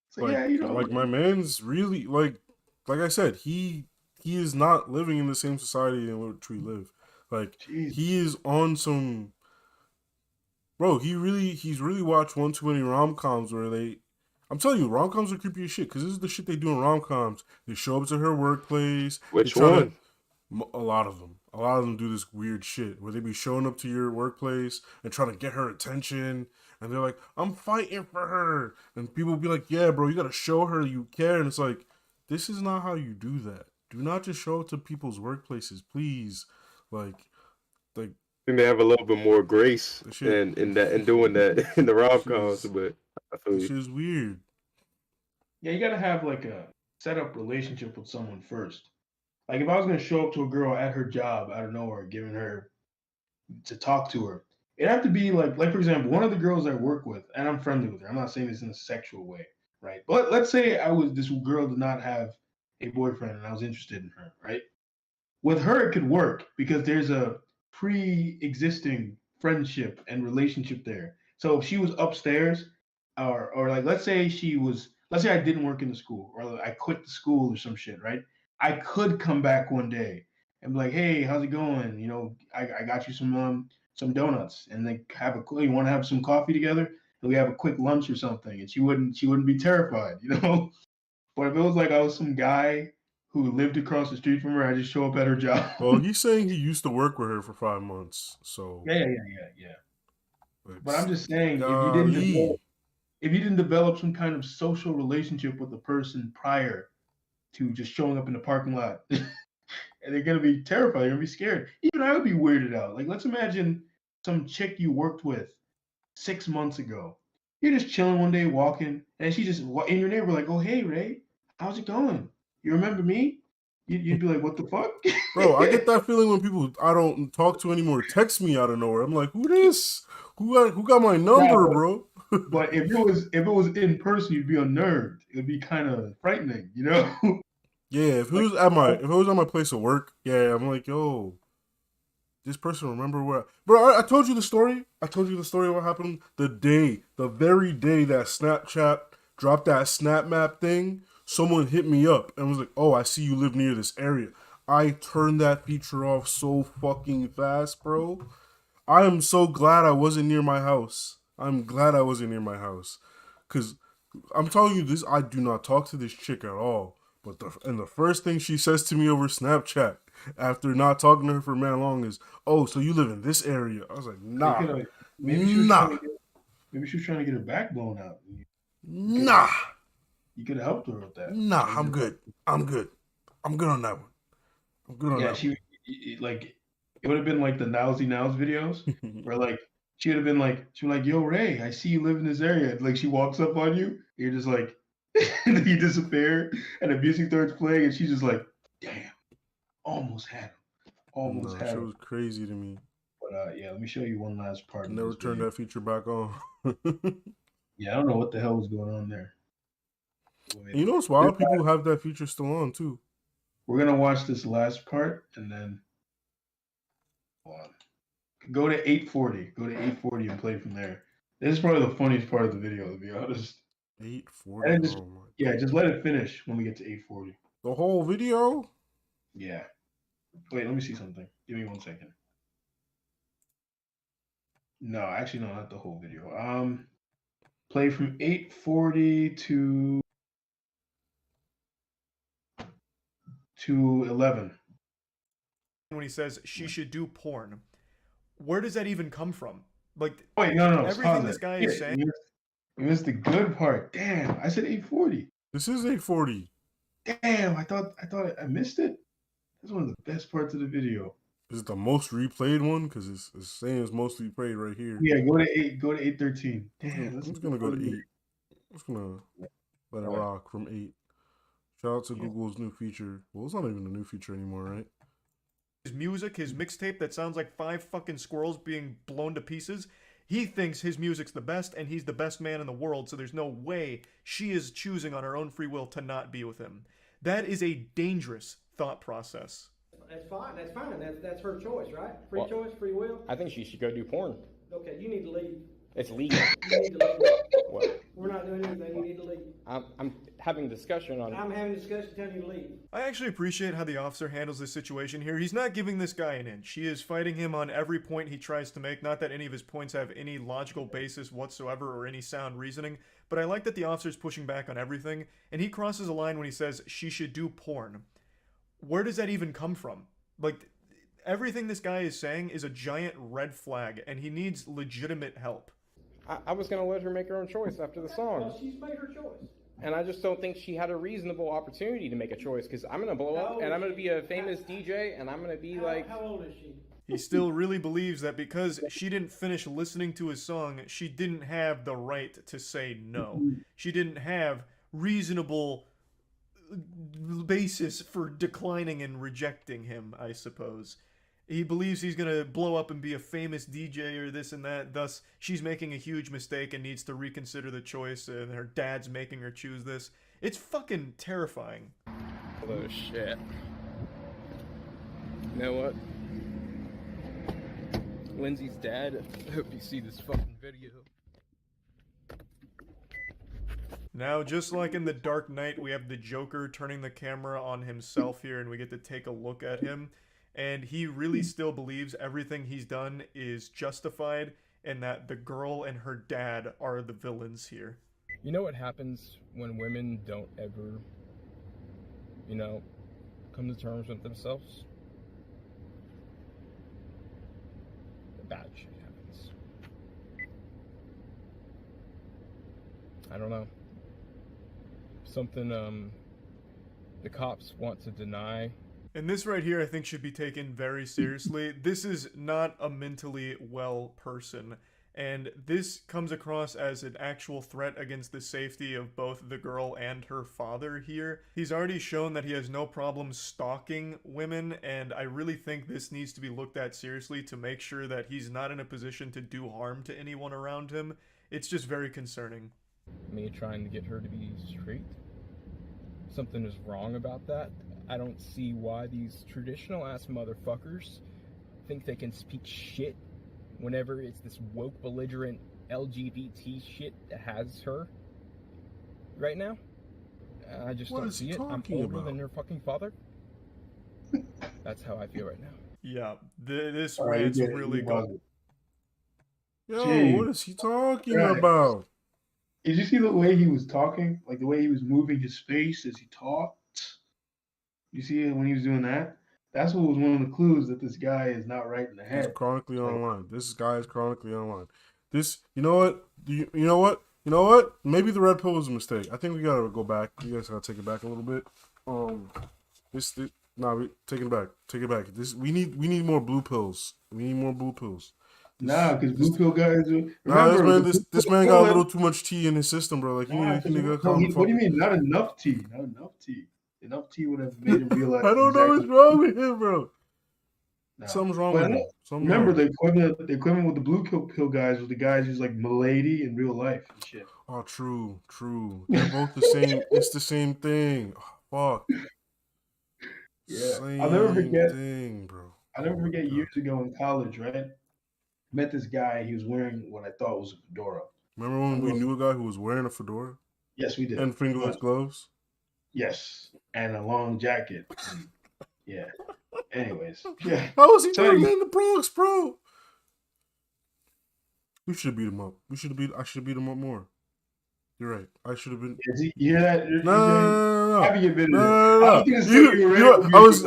It's like, like my man's really like I said, he is not living in the same society in which we live. Like, jeez. He is on some, bro. He's really watched one too many rom-coms where I'm telling you, rom-coms are creepy as shit because this is the shit they do in rom-coms. They show up to her workplace. Which one? A lot of them do this weird shit where they be showing up to your workplace and trying to get her attention. And they're like, I'm fighting for her. And people be like, yeah, bro, you got to show her you care. And it's like, this is not how you do that. Do not just show up to people's workplaces, please. Like, I think they have a little bit more grace in doing that in the rom-coms, but I feel this is weird. Yeah, you got to have like a set up relationship with someone first. Like if I was going to show up to a girl at her job out of nowhere, giving her to talk to her, it'd have to be like for example, one of the girls I work with, and I'm friendly with her. I'm not saying this in a sexual way, right? But let's say this girl did not have a boyfriend and I was interested in her, right? With her, it could work because there's a pre-existing friendship and relationship there. So if she was upstairs, or like let's say I didn't work in the school, or I quit the school or some shit, right? I could come back one day and be like, hey, how's it going? I got you some donuts, and then you want to have some coffee together, and we have a quick lunch or something, and she wouldn't be terrified, But if it was like I was some guy who lived across the street from her, I just show up at her job. Well, he's saying he used to work with her for 5 months, so yeah. But I'm just saying, if you didn't develop some kind of social relationship with the person prior to just showing up in the parking lot, and they're gonna be terrified. They're gonna be scared. Even I would be weirded out. Like, let's imagine some chick you worked with 6 months ago. You're just chilling one day, walking, and she just in your neighbor like, "Oh, hey, Ray, how's it going? You remember me?" You'd be like, "What the fuck?" Bro, I get that feeling when people I don't talk to anymore text me out of nowhere. I'm like, who this? Who got my number, bro? But if it was in person, you'd be unnerved. It would be kind of frightening, you know? Yeah, if it was at my place of work, yeah, I'm like, yo, this person remember where, bro. I told you the story. I told you the story of what happened the very day that Snapchat dropped that Snap Map thing. Someone hit me up and was like, "Oh, I see you live near this area." I turned that feature off so fucking fast, bro. I am so glad I wasn't near my house. I'm glad I wasn't near my house, cause I'm telling you this. I do not talk to this chick at all. But the first thing she says to me over Snapchat after not talking to her for man long is, "Oh, so you live in this area?" I was like, "Nah, maybe she was trying to get her back blown out. Nah." You could have helped her with that. Nah, I'm good. I'm good on that one. I'm good on that. Yeah, it would have been like the Nowsy Nows videos where like she would have been like, "Yo, Ray, I see you live in this area." Like she walks up on you, you're just like, and then you disappear, and the music starts playing, and she's just like, "Damn, almost had him, almost had him." It was crazy to me. But yeah, let me show you one last part. Never turned that feature back on. Yeah, I don't know what the hell was going on there. You know, it's wild. People have that feature still on too. We're gonna watch this last part and then go to 840. Go to 840 and play from there. This is probably the funniest part of the video, to be honest. 840. Just let it finish when we get to 840. The whole video? Yeah. Wait, let me see something. Give me 1 second. No, actually, no, not the whole video. Play from 840 to 11. When he says she should do porn, where does that even come from? Like, wait, no, everything this guy is saying. You missed the good part. Damn, I said 840. This is 840. Damn, I thought I missed it. That's one of the best parts of the video. Is it the most replayed one? Because it's saying it's mostly played right here. Yeah, go to 813. Damn, I'm just gonna go to 8. I'm just gonna let it rock from 8. Shout out to Google's new feature. Well, it's not even a new feature anymore, right? His music, his mixtape that sounds like 5 fucking squirrels being blown to pieces. He thinks his music's the best, and he's the best man in the world, so there's no way she is choosing on her own free will to not be with him. That is a dangerous thought process. That's fine. That's her choice, right? Free choice, free will. I think she should go do porn. Okay, you need to leave. It's legal. You need to leave. What? We're not doing anything. You need to leave. I'm having a discussion on. I'm having a discussion telling you to leave. I actually appreciate how the officer handles this situation here. He's not giving this guy an inch. He is fighting him on every point he tries to make. Not that any of his points have any logical basis whatsoever or any sound reasoning, but I like that the officer's pushing back on everything, and he crosses a line when he says she should do porn. Where does that even come from? Like, everything this guy is saying is a giant red flag, and he needs legitimate help. I was going to let her make her own choice after the song. Well, she's made her choice. And I just don't think she had a reasonable opportunity to make a choice, because I'm going to blow up, and I'm going to be a famous DJ, and I'm going to be How old is she? He still really believes that because she didn't finish listening to his song, she didn't have the right to say no. She didn't have reasonable basis for declining and rejecting him, I suppose. He believes he's going to blow up and be a famous DJ or this and that, thus she's making a huge mistake and needs to reconsider the choice, and her dad's making her choose this. It's fucking terrifying. Oh shit. You know what? Lindsay's dad, I hope you see this fucking video. Now, just like in The Dark Knight, we have the Joker turning the camera on himself here, and we get to take a look at him. And he really still believes everything he's done is justified, and that the girl and her dad are the villains here. You know what happens when women don't ever, come to terms with themselves? Bad shit happens. I don't know. Something, the cops want to deny And this right here, I think, should be taken very seriously. This is not a mentally well person. And this comes across as an actual threat against the safety of both the girl and her father here. He's already shown that he has no problem stalking women, and I really think this needs to be looked at seriously to make sure that he's not in a position to do harm to anyone around him. It's just very concerning. Me trying to get her to be straight? Something is wrong about that. I don't see why these traditional-ass motherfuckers think they can speak shit whenever it's this woke, belligerent LGBT shit that has her right now. I just don't see it. I'm older than her fucking father. That's how I feel right now. Yeah, this rant's really good. Yo, Jeez. what is he talking about? Did you see the way he was talking? Like the way he was moving his face as he talked? You see it when he was doing that? That's what was one of the clues that this guy is not right in the head. He's chronically online. This guy is chronically online. This, you know what? You know what? You know what? Maybe the red pill was a mistake. I think we gotta go back. You guys gotta take it back a little bit. Take it back. Take it back. We need more blue pills. We need more blue pills. Because blue pill guys. This man got a little too much tea in his system, bro. Like what do you mean? Not enough tea. Not enough tea. Enough tea would have made him realize. I don't know what's wrong with him, bro. No. Something's wrong with him. Remember, the equivalent with the blue pill guys was the guys who's like Milady in real life and shit. Oh, true. They're both the same. It's the same thing. Oh, fuck. Yeah, same I'll never forget. Thing, bro. I'll never forget years ago in college, right? Met this guy. He was wearing what I thought was a fedora. Remember when we knew a guy who was wearing a fedora? Yes, we did. And fingerless gloves? Yes, and a long jacket. Yeah. Anyways, yeah. How was he turning in the Bronx, bro? We should have beat him up. I should have beat him up more. You're right. I should have been. You hear that? No. I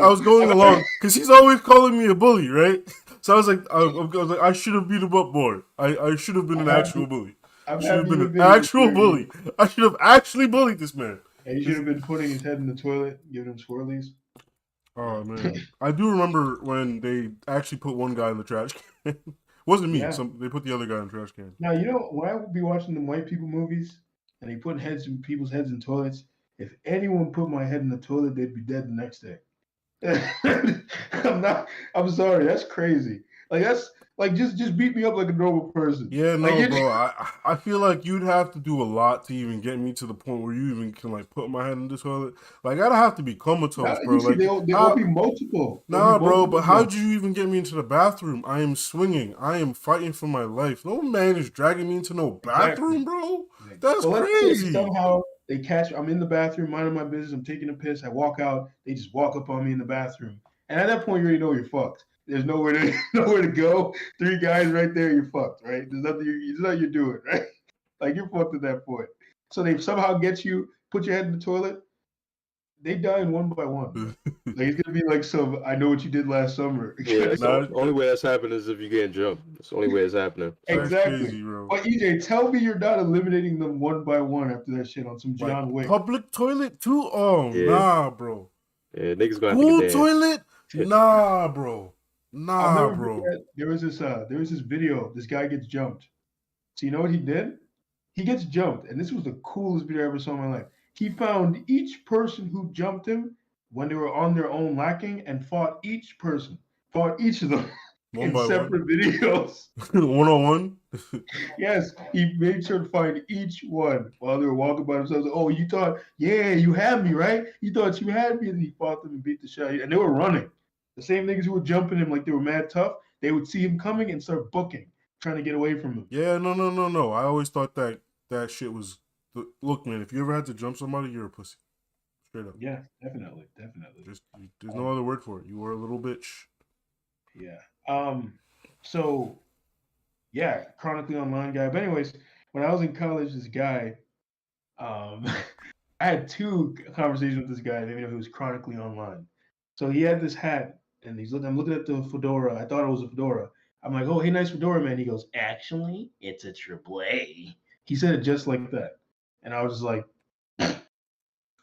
was going along because he's always calling me a bully, right? So I was like, I should have beat him up more. I should have been an actual bully. I should have been an actual bully. I should have actually bullied this man. And he should have been putting his head in the toilet, giving him swirlies. Oh man, I do remember when they actually put one guy in the trash can. Wasn't me. Yeah. They put the other guy in the trash can. Now you know when I would be watching the white people movies and they put people's heads in toilets. If anyone put my head in the toilet, they'd be dead the next day. I'm sorry. That's crazy. Like that's like just beat me up like a normal person. Yeah, no, like, bro. I feel like you'd have to do a lot to even get me to the point where you even can like put my head in the toilet. Like I'd have to be comatose, bro. Like they'll be multiple. Nah, bro. But how'd you even get me into the bathroom? I am swinging. I am fighting for my life. No man is dragging me into no bathroom, bro. That's crazy. Somehow they catch. I'm in the bathroom, minding my business. I'm taking a piss. I walk out. They just walk up on me in the bathroom, and at that point, you already know you're fucked. There's nowhere to go. 3 guys right there, you're fucked, right? There's nothing you're doing, right? Like you're fucked at that point. So they somehow get you, put your head in the toilet. They die in one by one. Like it's gonna be like some. I know what you did last summer. Yeah, the only way that's happening is if you get jumped. That's the only way it's happening. Exactly. Crazy, bro. But EJ, tell me you're not eliminating them one by one after that shit on some John Wick. Public toilet too? Oh yeah. Nah, bro. Yeah, niggas gonna Pool have to toilet? Nah, bro. Nah, bro. There was this video. This guy gets jumped. So you know what he did? He gets jumped, and this was the coolest video I ever saw in my life. He found each person who jumped him when they were on their own lacking and fought each of them in separate videos. 1-on-1? Yes, he made sure to find each one while they were walking by themselves. Oh, you thought, yeah, you had me, right? You thought you had me, and he fought them and beat the shit out of you. And they were running. The same niggas who were jumping him like they were mad tough, they would see him coming and start booking, trying to get away from him. Yeah, no. I always thought that shit was... Look, man, if you ever had to jump somebody, you're a pussy. Straight up. Yeah, definitely. There's no other word for it. You were a little bitch. Yeah. So, yeah, chronically online guy. But anyways, when I was in college, this guy, I had 2 conversations with this guy. I didn't even know he was chronically online. So he had this hat, and I'm looking at the fedora. I thought it was a fedora. I'm like, oh, hey, nice fedora, man. He goes, actually, it's a AAA. He said it just like that. And I was just like,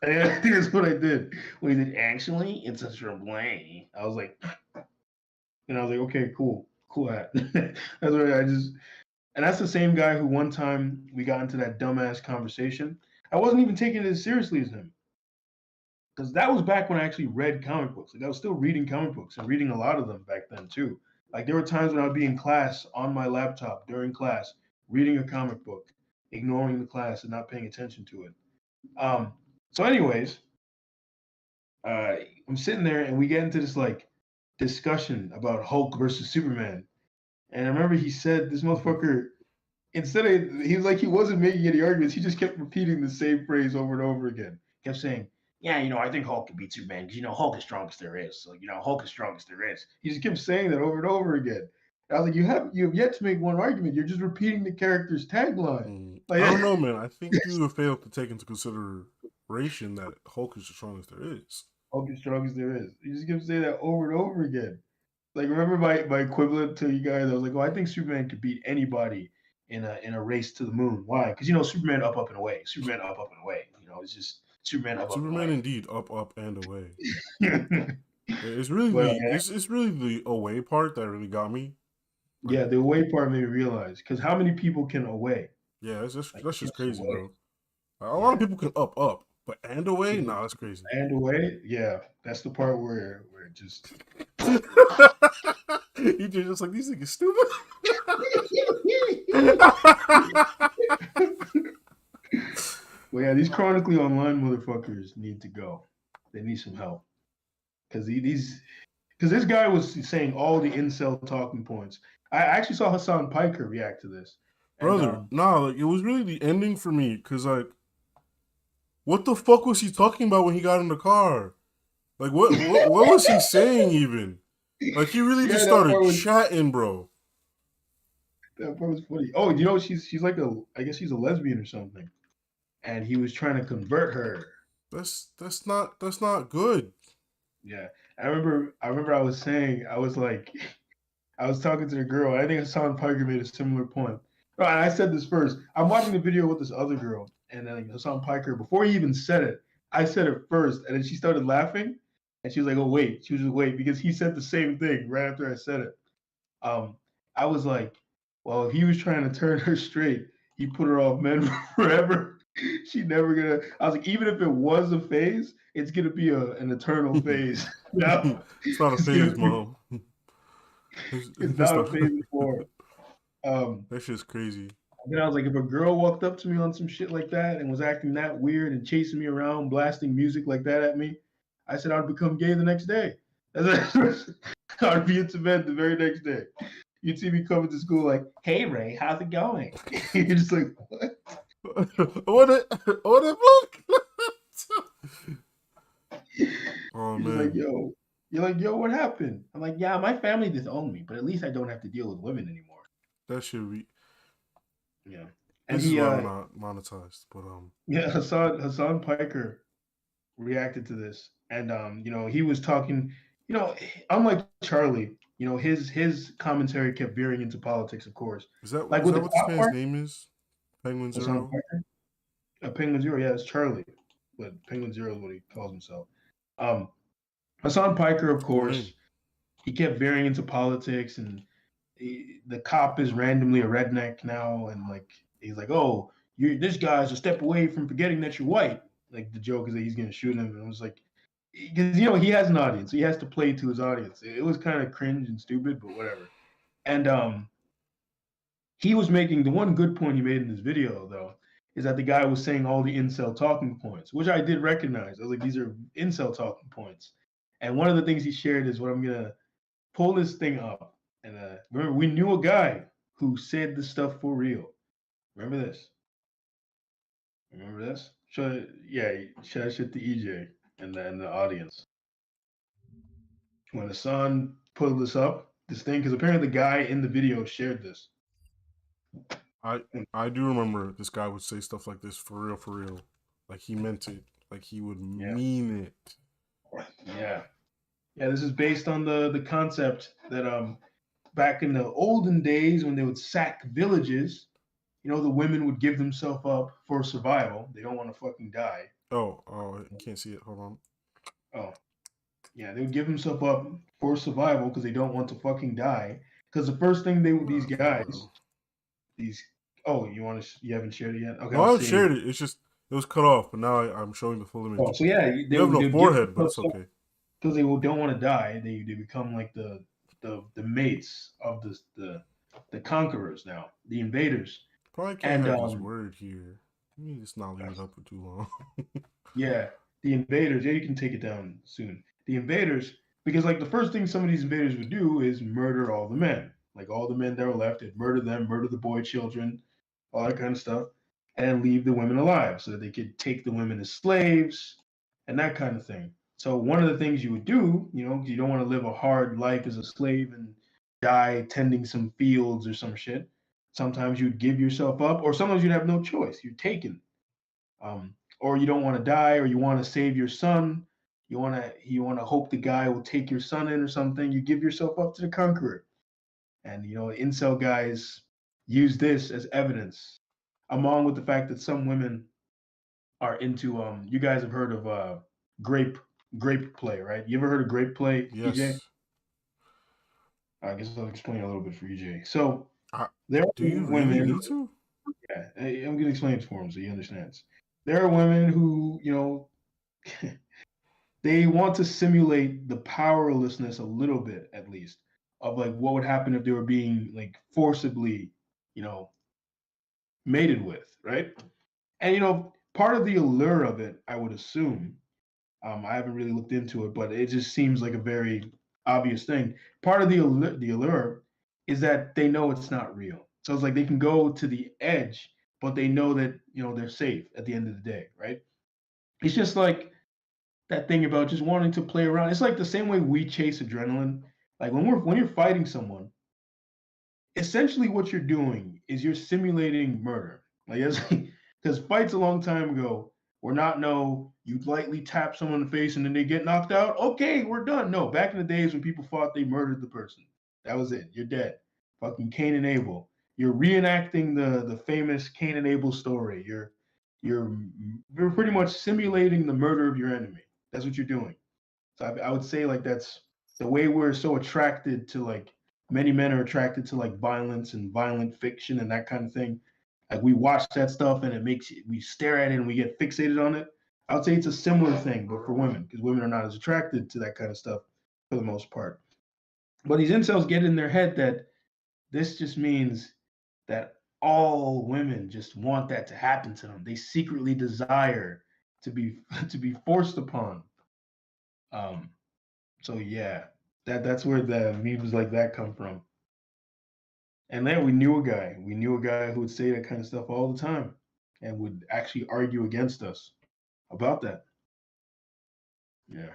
And I think that's what I did. When he did, actually, it's a Tremblay. I was like, and I was like, okay, cool hat. That's what I just, and that's the same guy who one time we got into that dumbass conversation. I wasn't even taking it as seriously as him. Because that was back when I actually read comic books. Like I was still reading comic books and reading a lot of them back then too. Like there were times when I would be in class on my laptop during class, reading a comic book, ignoring the class and not paying attention to it. So, anyways, I'm sitting there and we get into this like discussion about Hulk versus Superman. And I remember he said this motherfucker instead of he was like he wasn't making any arguments, he just kept repeating the same phrase over and over again. Kept saying, yeah, I think Hulk can beat Superman because Hulk is strongest there is. So Hulk is strongest there is. He just kept saying that over and over again. And I was like, you have yet to make one argument. You're just repeating the character's tagline. Like, I don't know, man. I think you have failed to take into consideration that Hulk is the strongest there is. Hulk is strongest there is. You just kept saying that over and over again. Like, remember my equivalent to you guys? I was like, I think Superman could beat anybody in a race to the moon. Why? Because Superman up and away. Superman up and away. It's just Superman up and away. Indeed up and away. It's really it's really the away part that really got me. Yeah, the away part made me realize because how many people can away? Yeah, that's just crazy, bro. A lot of people can up, but and away, nah, that's crazy. And away, yeah, that's the part where it just. You just like these niggas stupid. Well, yeah, these chronically online motherfuckers need to go. They need some help because this guy was saying all the incel talking points. I actually saw Hassan Piker react to this. Brother, like it was really the ending for me because like, what the fuck was he talking about when he got in the car? Like what was he saying even? Like he really just started chatting, bro. That part was funny. Oh, she's like I guess she's a lesbian or something, and he was trying to convert her. That's not good. Yeah, I remember. I was saying I was talking to the girl. I think Hassan Piker made a similar point. Oh, and I said this first. I'm watching the video with this other girl, and then Hassan Piker. Before he even said it, I said it first, and then she started laughing, and she was like, "Oh wait," she was just wait because he said the same thing right after I said it. I was like, well, if he was trying to turn her straight, he put her off men forever. She never gonna. I was like, even if it was a phase, it's gonna be an eternal phase. No, it's not a phase, Mom. It's not a phase before. That shit's crazy. And then I was like, if a girl walked up to me on some shit like that and was acting that weird and chasing me around, blasting music like that at me, I said I'd become gay the next day. I'd be into bed the very next day. You'd see me coming to school like, "Hey Ray, how's it going?" You're just like, "What?" What a look. Oh man. Like, yo. You're like, "Yo, what happened?" I'm like, "Yeah, my family disowned me, but at least I don't have to deal with women anymore." That should be. Yeah. And this is why I'm not monetized, but yeah, Hassan Piker reacted to this, and he was talking, unlike Charlie, his commentary kept veering into politics, of course. Is that what this man's name is? Penguin Zero? Penguin Zero, yeah, it's Charlie. But Penguin Zero is what he calls himself. Hassan Piker, of course, he kept veering into politics, and the cop is randomly a redneck now, and he's like, "Oh, this guy's a step away from forgetting that you're white." Like the joke is that he's gonna shoot him, and I was like, because he has an audience, so he has to play to his audience. It was kind of cringe and stupid, but whatever. And he was making the one good point he made in this video though is that the guy was saying all the incel talking points, which I did recognize. I was like, these are incel talking points. And one of the things he shared is what I'm gonna pull this thing up. And remember, we knew a guy who said this stuff for real. Remember this? Show that shit to EJ and the audience. When Hassan pulled this thing, because apparently the guy in the video shared this. I do remember this guy would say stuff like this for real. Like he meant it. Like he would mean it. Yeah. Yeah, this is based on the concept that back in the olden days when they would sack villages, the women would give themselves up for survival. They don't want to fucking die. Oh, you can't see it. Hold on. Oh, yeah, they would give themselves up for survival because they don't want to fucking die. Because the first thing these guys, these. Oh, you haven't shared it yet? Okay, No, I've shared it. It's just it was cut off, but now I'm showing the full image. Oh, so yeah, you have no forehead, but it's okay. Because they don't want to die, they become like the mates of the conquerors now, the invaders. Probably can't have this word here. Let me just not leave it up for too long. Yeah, the invaders. Yeah, you can take it down soon. The invaders, because like the first thing some of these invaders would do is murder all the men. Like all the men that were left, they'd murder them, murder the boy children, all that kind of stuff, and leave the women alive so that they could take the women as slaves and that kind of thing. So one of the things you would do, you don't want to live a hard life as a slave and die tending some fields or some shit. Sometimes you'd give yourself up, or sometimes you'd have no choice. You're taken. Or you don't want to die, or you want to save your son. You want to hope the guy will take your son in or something. You give yourself up to the conqueror. And incel guys use this as evidence, along with the fact that some women are into you guys have heard of grape play, right? You ever heard of grape play, yes. EJ? I guess I'll explain a little bit for EJ. So there are women. Really need to? Yeah, I'm gonna explain it for him so he understands. There are women who, they want to simulate the powerlessness a little bit, at least, of like what would happen if they were being like forcibly, mated with, right? And part of the allure of it, I would assume, I haven't really looked into it, but it just seems like a very obvious thing. Part of the allure is that they know it's not real. So it's like they can go to the edge, but they know that they're safe at the end of the day, right? It's just like that thing about just wanting to play around. It's like the same way we chase adrenaline. Like when you're fighting someone, essentially what you're doing is you're simulating murder. Like because fights a long time ago were not you lightly tap someone in the face and then they get knocked out. Okay, we're done. No, back in the days when people fought, they murdered the person. That was it. You're dead. Fucking Cain and Abel. You're reenacting the famous Cain and Abel story. You're pretty much simulating the murder of your enemy. That's what you're doing. So I would say like that's the way we're so attracted to like many men are attracted to like violence and violent fiction and that kind of thing. Like we watch that stuff and we stare at it and we get fixated on it. I would say it's a similar thing, but for women, because women are not as attracted to that kind of stuff for the most part. But these incels get in their head that this just means that all women just want that to happen to them. They secretly desire to be forced upon. So yeah, that's where the memes like that come from. And then we knew a guy who would say that kind of stuff all the time and would actually argue against us about that. Yeah.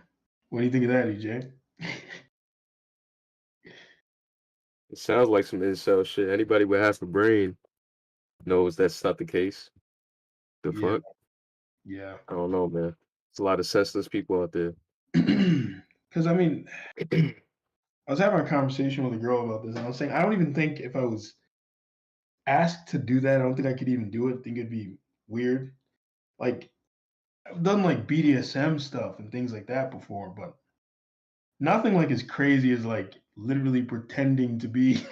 What do you think of that, EJ? It sounds like some incel shit. Anybody with half a brain knows that's not the case. The fuck? Yeah. I don't know, man. There's a lot of senseless people out there. Because I mean, I was having a conversation with a girl about this, and I was saying I don't even think if I was asked to do that, I don't think I could even do it. I think it'd be weird. Like I've done like BDSM stuff and things like that before, but nothing like as crazy as like literally pretending to be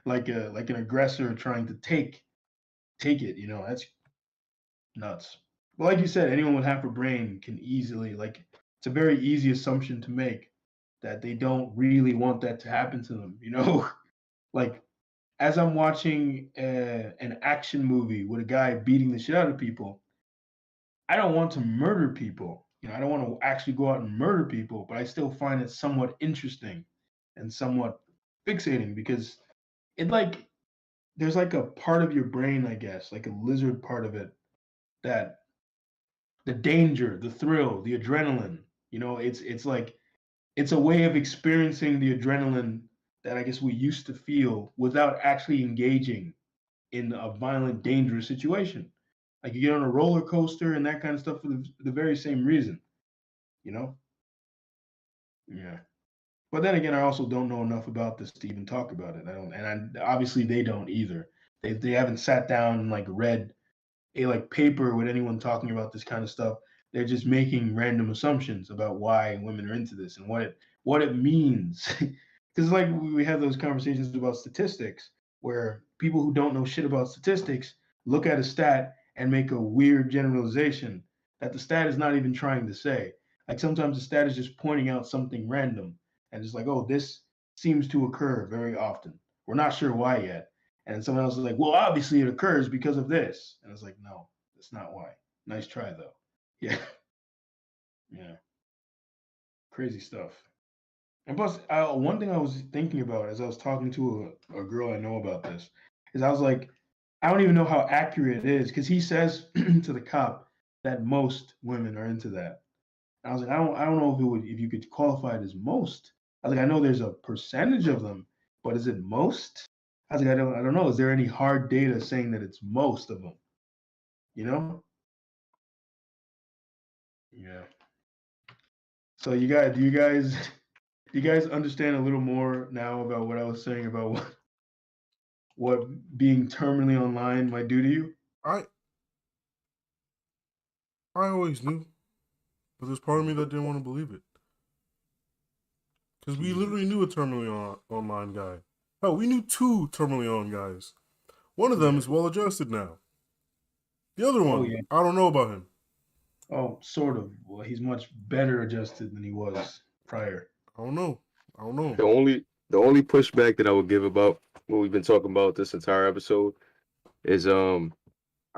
like an aggressor trying to take it. That's nuts. But like you said, anyone with half a brain can easily it's a very easy assumption to make that they don't really want that to happen to them. Like as I'm watching an action movie with a guy beating the shit out of people, I don't want to murder people. I don't want to actually go out and murder people, but I still find it somewhat interesting and somewhat fixating because there's like a part of your brain, I guess, like a lizard part of it that the danger, the thrill, the adrenaline, it's like it's a way of experiencing the adrenaline that I guess we used to feel without actually engaging in a violent, dangerous situation. Like you get on a roller coaster and that kind of stuff for the very same reason, Yeah. But then again, I also don't know enough about this to even talk about it. Obviously they don't either. They haven't sat down and like read a paper with anyone talking about this kind of stuff. They're just making random assumptions about why women are into this and what it means. Because like we have those conversations about statistics where people who don't know shit about statistics look at a stat and make a weird generalization that the stat is not even trying to say. Like sometimes the stat is just pointing out something random and it's like, oh, this seems to occur very often. We're not sure why yet. And someone else is like, well, obviously it occurs because of this. And it's like, no, that's not why. Nice try though. Yeah. Yeah. Crazy stuff. And plus, one thing I was thinking about as I was talking to a girl I know about this is I was like, I don't even know how accurate it is because he says to the cop that most women are into that. And I was like, I don't know if you could qualify it as most. I was like, I know there's a percentage of them, but is it most? I was like, I don't know. Is there any hard data saying that it's most of them? You know? Yeah. So do you guys understand a little more now about what I was saying about what being terminally online might do to you? I always knew, but there's part of me that didn't want to believe it. Because we literally knew a terminally online guy. Hell, we knew 2 terminally on guys. One of them is well adjusted now. The other one, I don't know about him. Oh, sort of. Well, he's much better adjusted than he was prior. I don't know. The only pushback that I would give about what we've been talking about this entire episode is I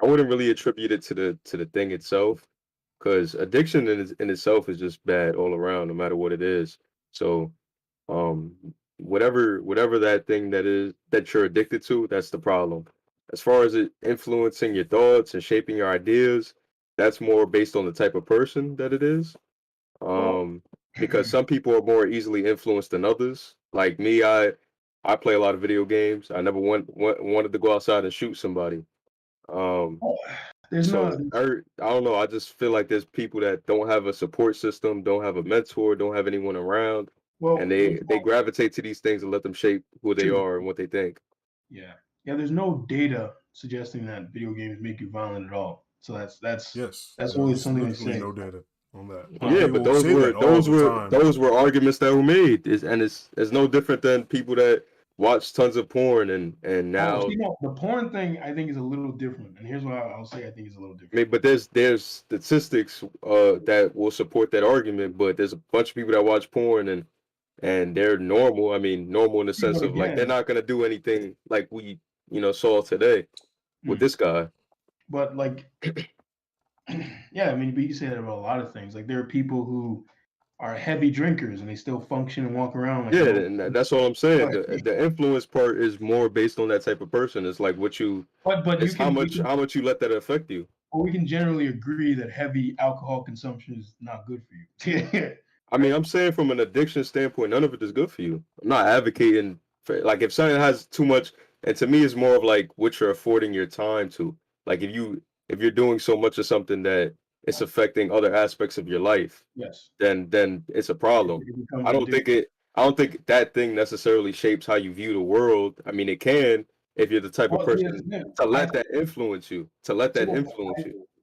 wouldn't really attribute it to the thing itself, because addiction in itself is just bad all around, no matter what it is. So whatever that thing that is that you're addicted to, that's the problem. As far as it influencing your thoughts and shaping your ideas, that's more based on the type of person that it is. Because some people are more easily influenced than others. Like me, I play a lot of video games. I never wanted to go outside and shoot somebody. I don't know. I just feel like there's people that don't have a support system, don't have a mentor, don't have anyone around, and they gravitate to these things and let them shape who they are and what they think. Yeah. There's no data suggesting that video games make you violent at all. So that's always something I say. No data on that. Yeah, but those were arguments that were made, and it's no different than people that watch tons of porn and now. The porn thing I think is a little different, and here's why I'll say I think it's a little different. I mean, but there's statistics that will support that argument, but there's a bunch of people that watch porn and they're normal. I mean, normal in the sense of like they're not gonna do anything like we saw today with this guy. But like, yeah, I mean, but you say that about a lot of things. Like there are people who are heavy drinkers and they still function and walk around. Like, and that's all I'm saying. The influence part is more based on that type of person. It's like what you, it's how much you let that affect you. Well, we can generally agree that heavy alcohol consumption is not good for you. I mean, I'm saying from an addiction standpoint, none of it is good for you. I'm not advocating for, like, if something has too much, and to me, it's more of like what you're affording your time to. Like if you're doing so much of something that it's affecting other aspects of your life, then it's a problem. I don't think that thing necessarily shapes how you view the world. I mean, it can if you're the type of person to let that influence you.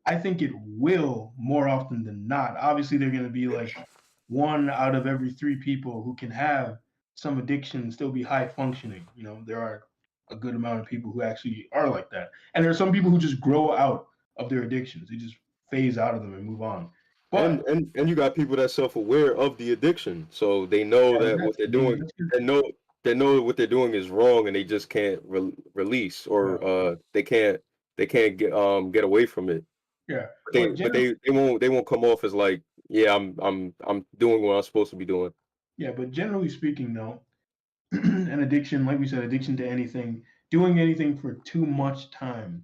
I think it will more often than not. Obviously, they're going to be like 1 out of every 3 people who can have some addiction and still be high functioning. There are a good amount of people who actually are like that, and there are some people who just grow out of their addictions. They just phase out of them and move on. But and you got people that's self-aware of the addiction, so they know that what they're doing, they know what they're doing is wrong, and they just can't release, or they can't get away from it. Yeah, but they won't come off as like, yeah, I'm doing what I'm supposed to be doing. Yeah, but generally speaking, though, an addiction, like we said, addiction to anything, doing anything for too much time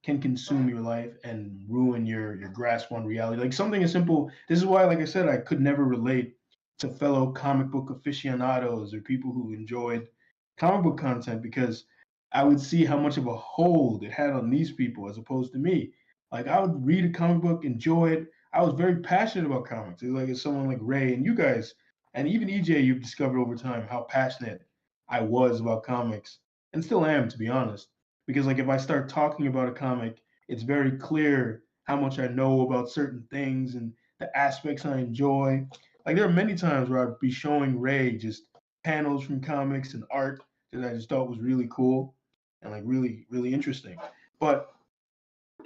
can consume your life and ruin your grasp on reality. Like something as simple. This is why, like I said, I could never relate to fellow comic book aficionados or people who enjoyed comic book content, because I would see how much of a hold it had on these people as opposed to me. Like I would read a comic book, enjoy it. I was very passionate about comics. It's like as someone like Ray and you guys, and even EJ, you've discovered over time how passionate I was about comics, and still am, to be honest. Because like if I start talking about a comic, it's very clear how much I know about certain things and the aspects I enjoy. Like there are many times where I'd be showing Ray just panels from comics and art that I just thought was really cool and like really, really interesting. But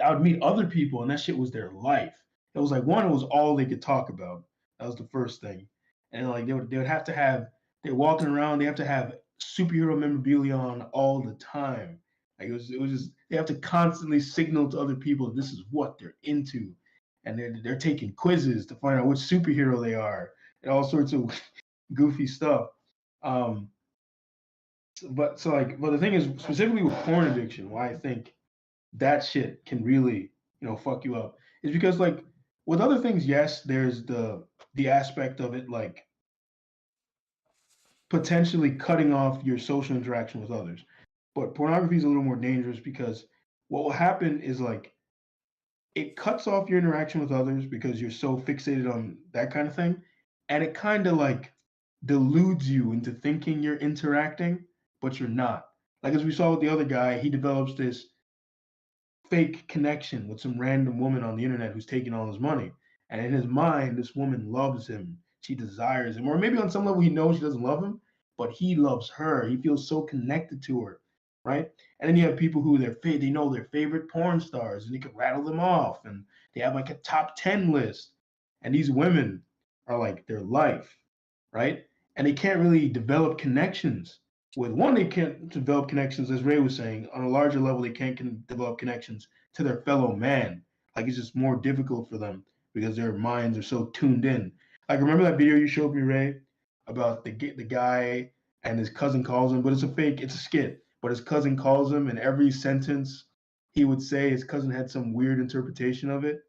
I would meet other people and that shit was their life. It was like one, it was all they could talk about. That was the first thing. And like they would have to have they're walking around, they have to have superhero memorabilia on all the time. Like it was just they have to constantly signal to other people this is what they're into. And they're taking quizzes to find out which superhero they are and all sorts of goofy stuff. Um, but the thing is specifically with porn addiction, why I think that shit can really, fuck you up is because like with other things, yes, there's the aspect of it like potentially cutting off your social interaction with others. But pornography is a little more dangerous because what will happen is like it cuts off your interaction with others because you're so fixated on that kind of thing. And it kind of like deludes you into thinking you're interacting, but you're not. Like as we saw with the other guy, he develops this fake connection with some random woman on the internet who's taking all his money. And in his mind, this woman loves him. She desires him. Or maybe on some level he knows she doesn't love him, but he loves her. He feels so connected to her, right? And then you have people who they know their favorite porn stars and you can rattle them off and they have like a top 10 list. And these women are like their life, right? And they can't really develop connections with one, they can't develop connections, as Ray was saying, on a larger level, they can't develop connections to their fellow man. Like it's just more difficult for them because their minds are so tuned in. Like remember that video you showed me, Ray, about the guy and his cousin calls him, but it's a fake, it's a skit. But his cousin calls him, and every sentence he would say, his cousin had some weird interpretation of it.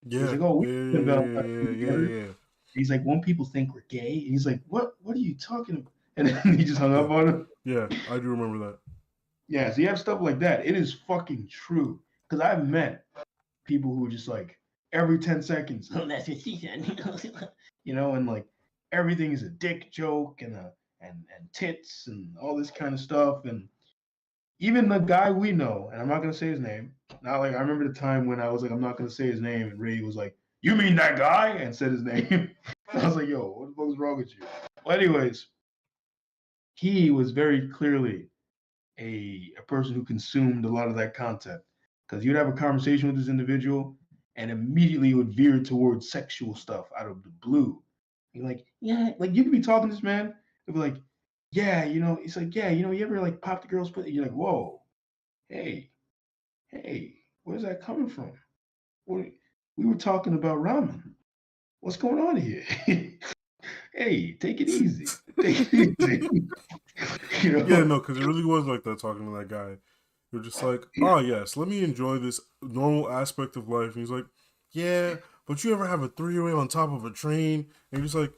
Yeah. He's like, "Oh, yeah. He's like, "Won't people think we're gay?" And he's like, "What? What are you talking about?" And then he just hung up on him. Yeah, I do remember that. Yeah, so you have stuff like that. It is fucking true. Because I've met people who are just like, every 10 seconds, oh, that's what she said. And like everything is a dick joke and tits and all this kind of stuff. And even the guy we know, and I'm not gonna say his name. Not like I remember the time when I was like, I'm not gonna say his name, and Ray was like, "You mean that guy?" and said his name. I was like, "Yo, what the fuck is wrong with you?" Well, anyways, he was very clearly a person who consumed a lot of that content because you'd have a conversation with this individual and immediately it would veer towards sexual stuff out of the blue. You're like, yeah, like you could be talking to this man, it'd be like, yeah, it's like, yeah, you ever like pop the girl's foot? You're like, whoa, hey, where's that coming from? We were talking about ramen. What's going on here? Hey, take it easy. Take it easy. Yeah, no, because it really was like that talking to that guy. You're just like, oh, yes, let me enjoy this normal aspect of life. And he's like, yeah, but you ever have a 3-way on top of a train? And you're just like,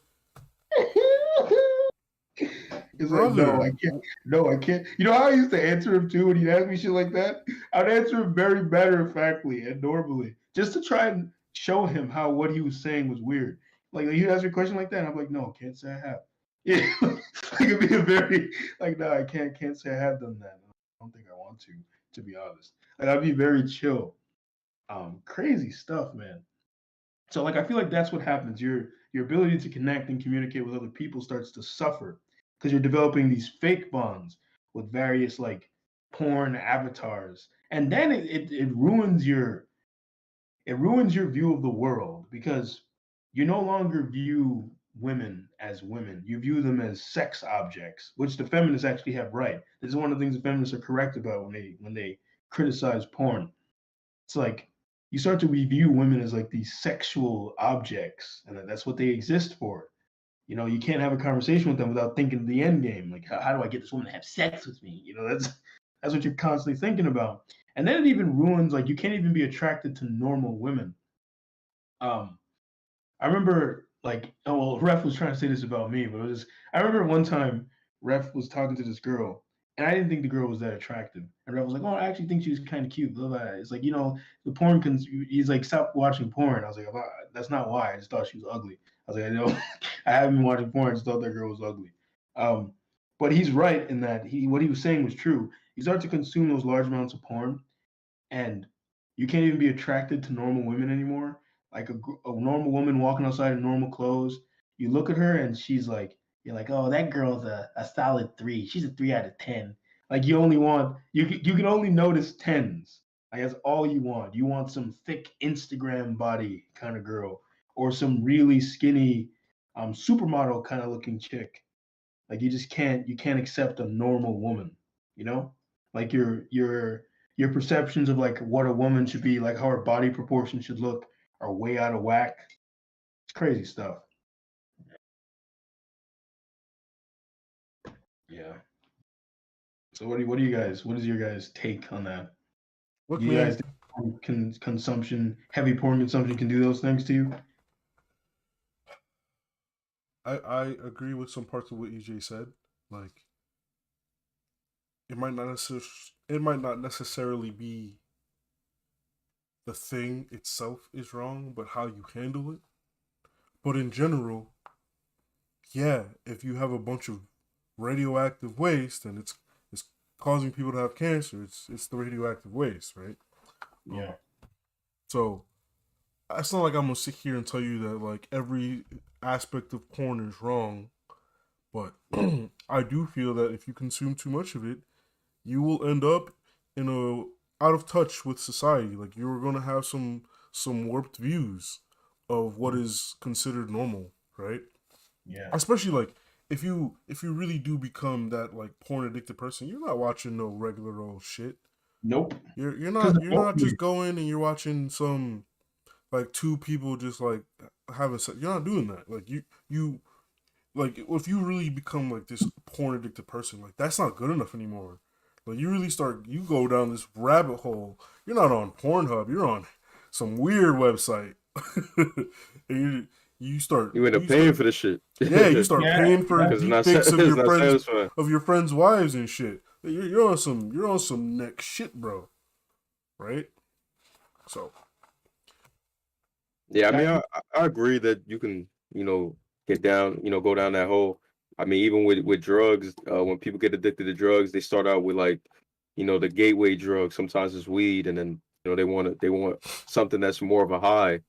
he's like, no, I can't. No, I can't. You know how I used to answer him too when he'd ask me shit like that? I'd answer him very matter-of-factly and normally, just to try and show him how what he was saying was weird. Like he'd ask me a question like that, and I'm like, no, can't say I have. Yeah, like it'd be a very like, no, I can't say I have done that. I don't think I want to be honest. Like I'd be very chill. Crazy stuff, man. So like I feel like that's what happens. Your ability to connect and communicate with other people starts to suffer because you're developing these fake bonds with various like porn avatars. And then it ruins your view of the world because you no longer view women as women. You view them as sex objects, which the feminists actually have right. This is one of the things the feminists are correct about when they criticize porn. It's like you start to review women as like these sexual objects, and that's what they exist for. You can't have a conversation with them without thinking of the end game. Like, how do I get this woman to have sex with me? That's what you're constantly thinking about. And then it even ruins, like, you can't even be attracted to normal women. I remember, like, Ref was trying to say this about me, but I remember one time Ref was talking to this girl, and I didn't think the girl was that attractive. And Ref was like, "Oh, I actually think she was kind of cute." Blah, blah. It's like, the porn, he's like, "Stop watching porn." I was like, "That's not why. I just thought she was ugly." I was like, "I know, I haven't been watching porn. I just thought that girl was ugly." But he's right in that what he was saying was true. You start to consume those large amounts of porn, and You can't even be attracted to normal women anymore. Like a normal woman walking outside in normal clothes, you look at her and she's like, you're like, oh, that girl's a solid 3. She's a 3 out of 10. Like you only want you can only notice tens. Like that's all you want. You want some thick Instagram body kind of girl, or some really skinny, supermodel kind of looking chick. Like you can't accept a normal woman. You know, like your perceptions of like what a woman should be, like how her body proportions should look, are way out of whack. It's crazy stuff. Yeah. So what do you guys? What is your guys' take on that? Look, Do you guys think consumption, heavy porn consumption, can do those things to you? I agree with some parts of what EJ said. Like, it might not necessarily be the thing itself is wrong, but how you handle it. But in general, yeah, if you have a bunch of radioactive waste and it's causing people to have cancer, it's the radioactive waste, right? Yeah. So it's not like I'm gonna sit here and tell you that like every aspect of porn is wrong, but I do feel that if you consume too much of it, you will end up in a out of touch with society. Like you're gonna have some warped views of what is considered normal, right? Yeah. Especially like if you really do become that like porn addicted person, you're not watching no regular old shit. Nope. You're not just going and you're watching some like two people just like having sex. You're not doing that. Like you like if you really become like this porn addicted person, like that's not good enough anymore. Like you go down this rabbit hole. You're not on Pornhub. You're on some weird website. And you end up paying for the shit. Yeah, you start paying for deep pics of your friends' wives and shit. You're on some next shit, bro. Right? So. Yeah, I mean, I agree that you can, get down, go down that hole. I mean, even with drugs, when people get addicted to drugs, they start out with like, the gateway drug. Sometimes it's weed, and then they want something that's more of a high.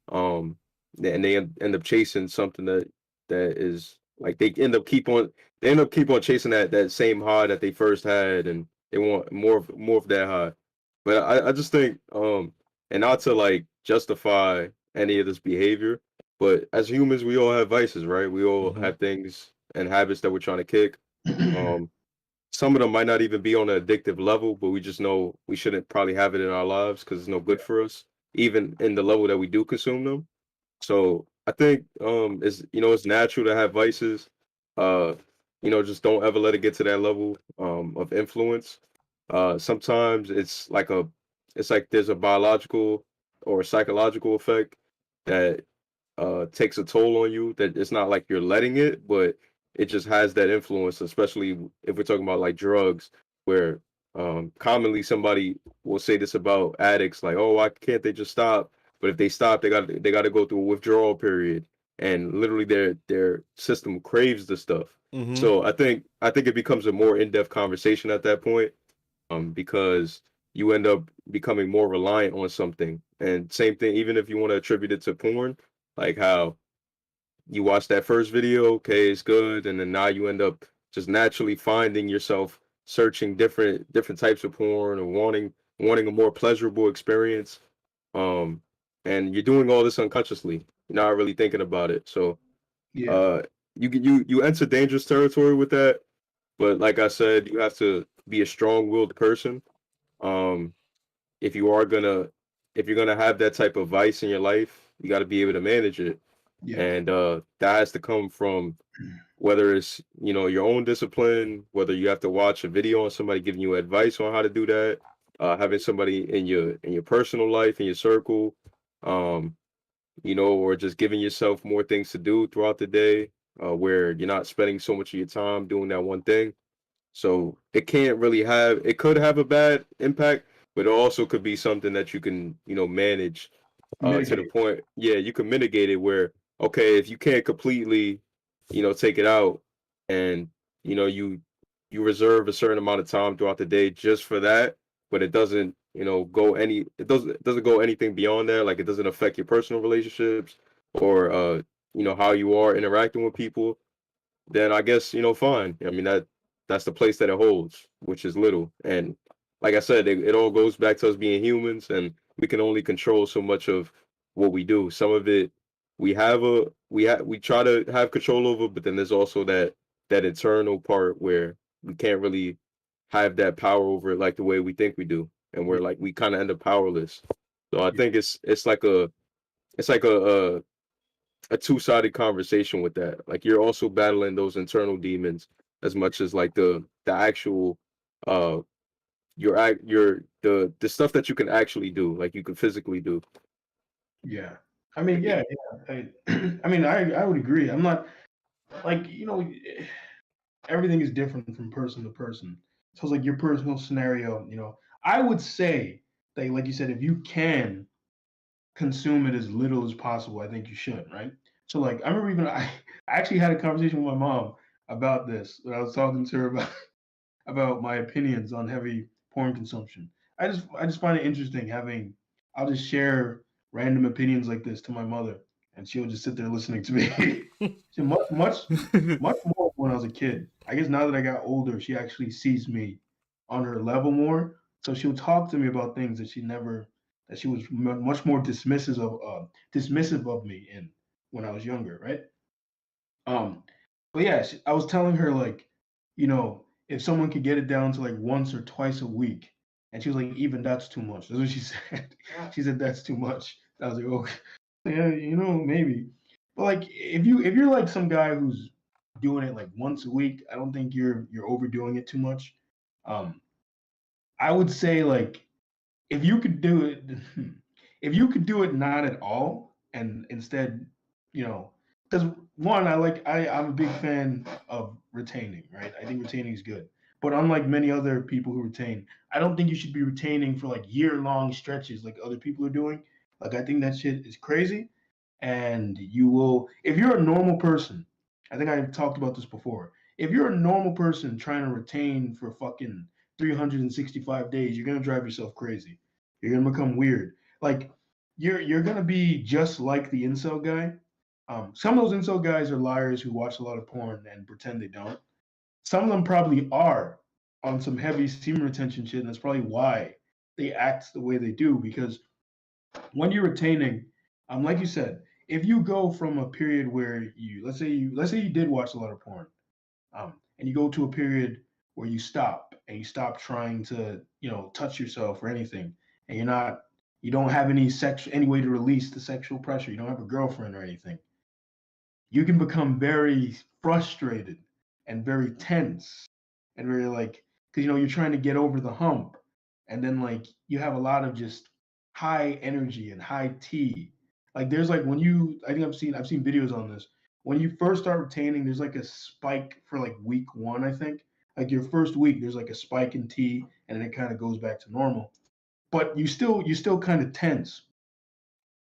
And they end up chasing something that is like they end up keep on chasing that same high that they first had, and they want more of that high. But I just think and not to like justify any of this behavior, but as humans we all have vices, right? We all have things and habits that we're trying to kick. Some of them might not even be on an addictive level, but we just know we shouldn't probably have it in our lives because it's no good for us, even in the level that we do consume them. So I think it's natural to have vices. Just don't ever let it get to that level of influence. Sometimes it's like there's a biological or a psychological effect that takes a toll on you, that it's not like you're letting it, but it just has that influence, especially if we're talking about like drugs, where commonly somebody will say this about addicts, like, oh, why can't they just stop? But if they stop, they got to go through a withdrawal period, and literally their system craves the stuff. So I think it becomes a more in-depth conversation at that point, because you end up becoming more reliant on something. And same thing, even if you want to attribute it to porn, like how you watch that first video, okay, it's good, and then now you end up just naturally finding yourself searching different types of porn, or wanting a more pleasurable experience. And you're doing all this unconsciously. You're not really thinking about it. So you enter dangerous territory with that. But like I said, you have to be a strong-willed person. If you're gonna have that type of vice in your life, you got to be able to manage it. Yeah. And that has to come from whether it's your own discipline, whether you have to watch a video on somebody giving you advice on how to do that, having somebody in your personal life, in your circle, or just giving yourself more things to do throughout the day, where you're not spending so much of your time doing that one thing. So it could have a bad impact, but it also could be something that you can, manage to the point. Yeah, you can mitigate it where, okay, if you can't completely, take it out, and, you reserve a certain amount of time throughout the day just for that, but it doesn't it doesn't go anything beyond that. Like, it doesn't affect your personal relationships or how you are interacting with people, then I guess, fine. I mean, that's the place that it holds, which is little. And like I said, it all goes back to us being humans, and we can only control so much of what we do. Some of it we try to have control over, but then there's also that internal part where we can't really have that power over it like the way we think we do, and we're like we kind of end up powerless. So I think it's like a two-sided conversation with that. Like, you're also battling those internal demons as much as like the actual the stuff that you can actually do, like you can physically do. Yeah. I mean, yeah. I mean, I would agree. I'm not like, everything is different from person to person. So it's like your personal scenario, I would say that, like you said, if you can consume it as little as possible, I think you should, right? So like I remember I actually had a conversation with my mom about this when I was talking to her about my opinions on heavy porn consumption. I just find it interesting I'll just share random opinions like this to my mother, and she'll just sit there listening to me. So much more when I was a kid. I guess now that I got older, she actually sees me on her level more. So she'll talk to me about things that she was much more dismissive of me in when I was younger, right? But yeah, I was telling her like, if someone could get it down to like once or twice a week, and she was like, even that's too much. That's what she said. She said that's too much. I was like, okay, yeah, maybe. But like, if you're like some guy who's doing it like once a week, I don't think you're overdoing it too much. I would say like if you could do it, if you could do it not at all, and instead, because one, I'm a big fan of retaining, right? I think retaining is good. But unlike many other people who retain, I don't think you should be retaining for like year-long stretches like other people are doing. Like I think that shit is crazy. And you will, if you're a normal person, I think I've talked about this before. If you're a normal person trying to retain for fucking 365 days, you're gonna drive yourself crazy. You're gonna become weird. Like you're gonna be just like the incel guy. Some of those incel guys are liars who watch a lot of porn and pretend they don't. Some of them probably are on some heavy semen retention shit, and that's probably why they act the way they do. Because when you're retaining, like you said, if you go from a period where let's say you did watch a lot of porn, and you go to a period where you stop trying to touch yourself or anything, and you don't have any way to release the sexual pressure, you don't have a girlfriend or anything, you can become very frustrated and very tense and very like, because you're trying to get over the hump, and then like you have a lot of just high energy and high T. Like there's like I think I've seen videos on this. When you first start retaining, there's like a spike for like week one, I think. Like your first week, there's like a spike in T, and then it kind of goes back to normal. But you still kind of tense.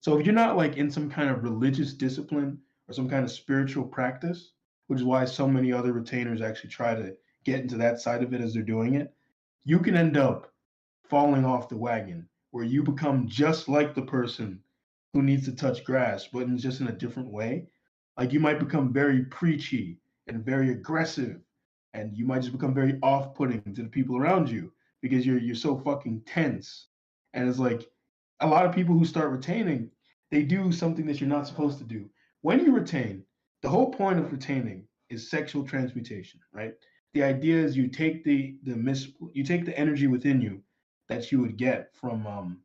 So if you're not like in some kind of religious discipline or some kind of spiritual practice, which is why so many other retainers actually try to get into that side of it as they're doing it, you can end up falling off the wagon where you become just like the person who needs to touch grass, but just in a different way. Like you might become very preachy and very aggressive, and you might just become very off-putting to the people around you because you're so fucking tense. And it's like a lot of people who start retaining, they do something that you're not supposed to do. When you retain, the whole point of retaining is sexual transmutation, right? The idea is you take the energy within you that you would get from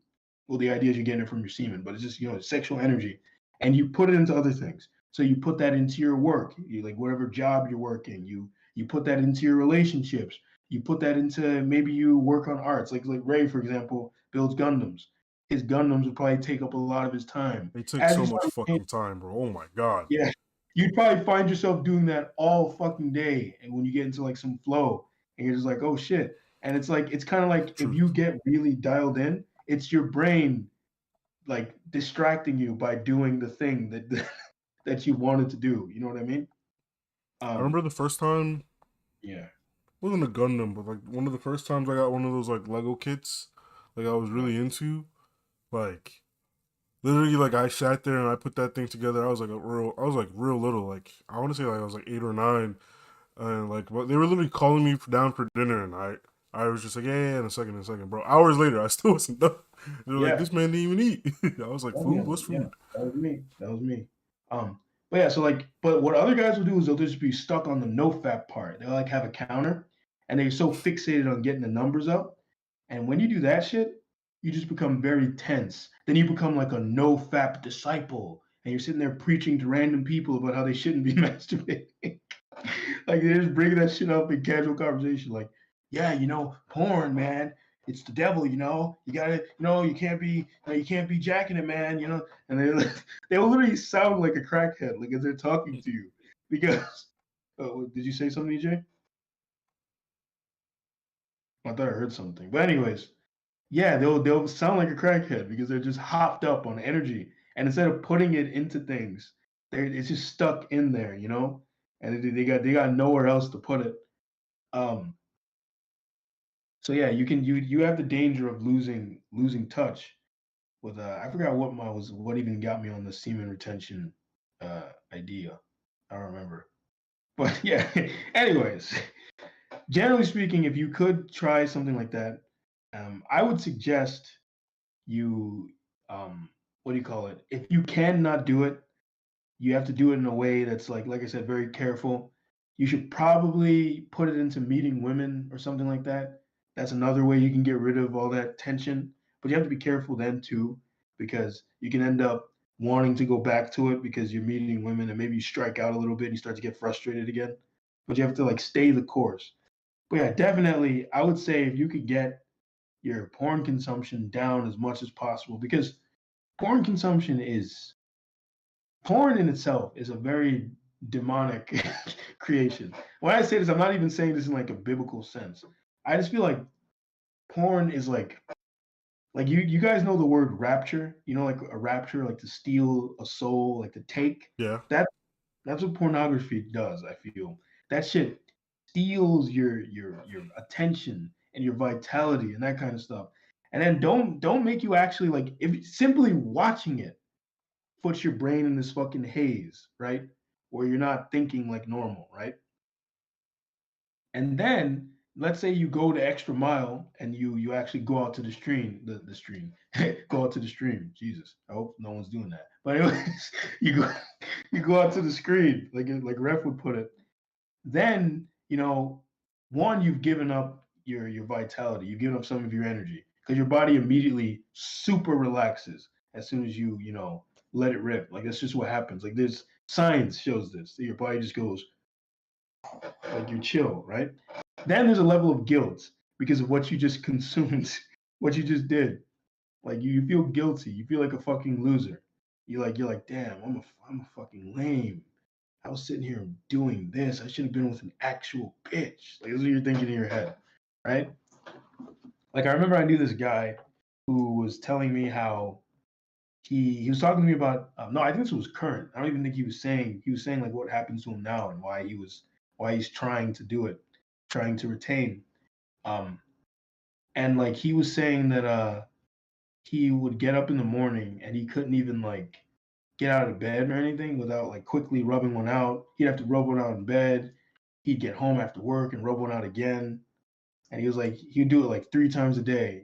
the idea is you're getting it from your semen, but it's just sexual energy, and you put it into other things. So you put that into your work, like whatever job you're working, you put that into your relationships, you put that into maybe you work on arts, like Ray, for example, builds Gundams. His Gundams would probably take up a lot of his time. They take so much fucking time, bro. Oh my god. Yeah, you'd probably find yourself doing that all fucking day, and when you get into like some flow, and you're just like, oh shit. And it's like, it's kind of like if you get really dialed in, it's your brain like distracting you by doing the thing that you wanted to do. You know what I mean? I remember the first time. Yeah. It wasn't a Gundam, but like one of the first times I got one of those like Lego kits. like I was really into, like literally like I sat there and I put that thing together. I was like real little. Like I want to say like I was like 8 or 9, and like they were literally calling me down for dinner, and I was just like yeah, in a second, bro. Hours later, I still wasn't done. They're like, this man didn't even eat. I was like, food? What's food? That was me. But yeah, so like, but what other guys will do is they'll just be stuck on the no fap part. They'll like have a counter, and they're so fixated on getting the numbers up. And when you do that shit, you just become very tense. Then you become like a no fap disciple, and you're sitting there preaching to random people about how they shouldn't be masturbating. Like they're just bringing that shit up in casual conversation. Like, yeah, porn, man, it's the devil. You gotta, you can't be jacking it, man. And they literally sound like a crackhead, like as they're talking to you. Because, did you say something, EJ? I thought I heard something. But anyways, yeah, they'll sound like a crackhead because they're just hopped up on energy, and instead of putting it into things, it's just stuck in there, and they got nowhere else to put it. Um, so yeah, you have the danger of losing touch with I forgot what even got me on the semen retention idea. I don't remember, but yeah. Anyways, generally speaking, if you could try something like that, I would suggest you what do you call it? If you cannot do it, you have to do it in a way that's like I said, very careful. You should probably put it into meeting women or something like that. That's another way you can get rid of all that tension. But you have to be careful then too, because you can end up wanting to go back to it because you're meeting women and maybe you strike out a little bit and you start to get frustrated again. But you have to like stay the course. But yeah, definitely I would say if you could get your porn consumption down as much as possible, because porn consumption is porn in itself is a very demonic creation. When I say this, I'm not even saying this in like a biblical sense. I just feel like porn is like you guys know the word rapture, like a rapture, like to steal a soul, like to take. Yeah. That's what pornography does, I feel. That shit steals your attention and your vitality and that kind of stuff. And then don't make you actually like if simply watching it puts your brain in this fucking haze, right? Where you're not thinking like normal, right? And then let's say you go the extra mile and you actually go out to the stream, the stream, go out to the stream. Jesus, I hope no one's doing that. But anyways, you go out to the screen, like Ref would put it. Then one, you've given up your vitality, you've given up some of your energy because your body immediately super relaxes as soon as you let it rip. Like that's just what happens. Like there's science shows this. Your body just goes like you're chill, right? Then there's a level of guilt because of what you just consumed, what you just did. Like you feel guilty. You feel like a fucking loser. You're like, damn, I'm a fucking lame. I was sitting here doing this. I should have been with an actual bitch. Like, this is what you're thinking in your head, right? Like, I remember I knew this guy who was telling me how he was talking to me about. No, I think this was current. I don't even think he was saying like what happens to him now and why he's trying to do it, trying to retain. Um, and like he was saying that he would get up in the morning and he couldn't even like get out of bed or anything without like quickly rubbing one out. He'd have to rub one out in bed. He'd get home after work and rub one out again. And he was like, he'd do it like 3 times a day.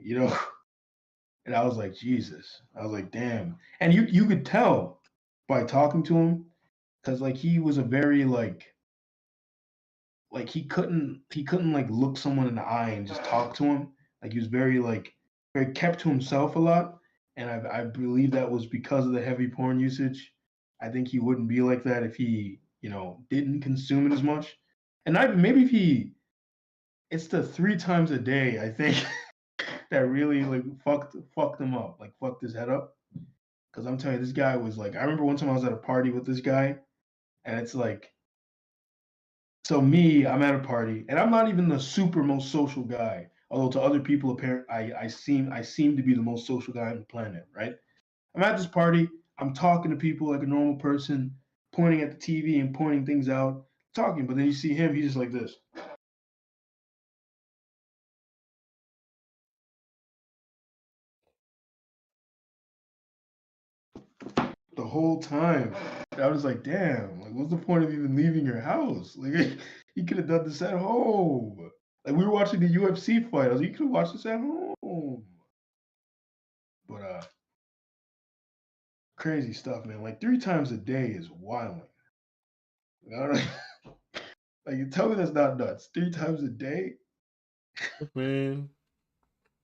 And I was like, Jesus. I was like, damn. And you could tell by talking to him, because like he was a very like he couldn't like look someone in the eye and just talk to him. Like he was very kept to himself a lot, and I believe that was because of the heavy porn usage. I think he wouldn't be like that if he didn't consume it as much. And maybe if it's the 3 times a day I think that really like fucked him up, like fucked his head up. Because I'm telling you, this guy was like, I remember one time I was at a party with this guy, and it's like, so me, I'm at a party, and I'm not even the super most social guy. Although to other people, apparent, I seem to be the most social guy on the planet, right? I'm at this party, I'm talking to people like a normal person, pointing at the TV and pointing things out, talking. But then you see him, he's just like this. whole time. I was like, damn, like, what's the point of even leaving your house? Like, you could have done this at home. Like, we were watching the UFC fight. I was like, you could have watched this at home. But crazy stuff, man. Like 3 times a day is wild. I don't know. Like, you tell me that's not nuts. 3 times a day. Man,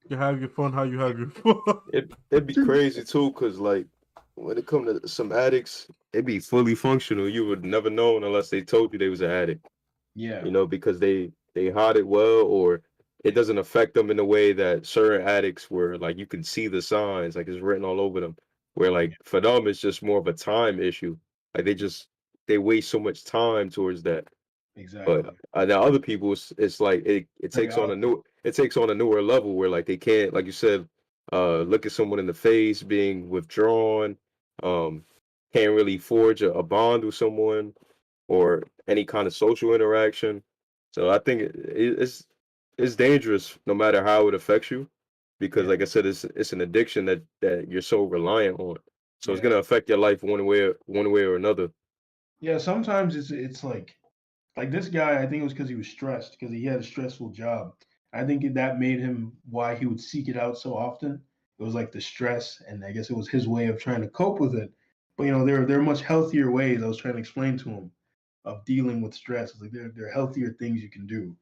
you have your fun how you have your fun. It'd be crazy too, cause like when it comes to some addicts, it'd be fully functional. You would never know unless they told you they was an addict. Yeah. You know, because they hide it well, or it doesn't affect them in a way that certain addicts where like you can see the signs, like it's written all over them. Where like for them it's just more of a time issue. Like they waste so much time towards that. Exactly. But the other people, it's like it takes on a newer level where like they can't, like you said, look at someone in the face, being withdrawn, can't really forge a bond with someone or any kind of social interaction. So I think it's dangerous no matter how it affects you, because Yeah. like I said, it's an addiction that you're so reliant on. So it's Yeah. gonna affect your life one way or another. Yeah, sometimes it's like this guy, I think it was because he was stressed, because he had a stressful job. I think that made him why he would seek it out so often. It was like the stress, and I guess it was his way of trying to cope with it. But there are much healthier ways. I was trying to explain to him of dealing with stress. It's like there are healthier things you can do.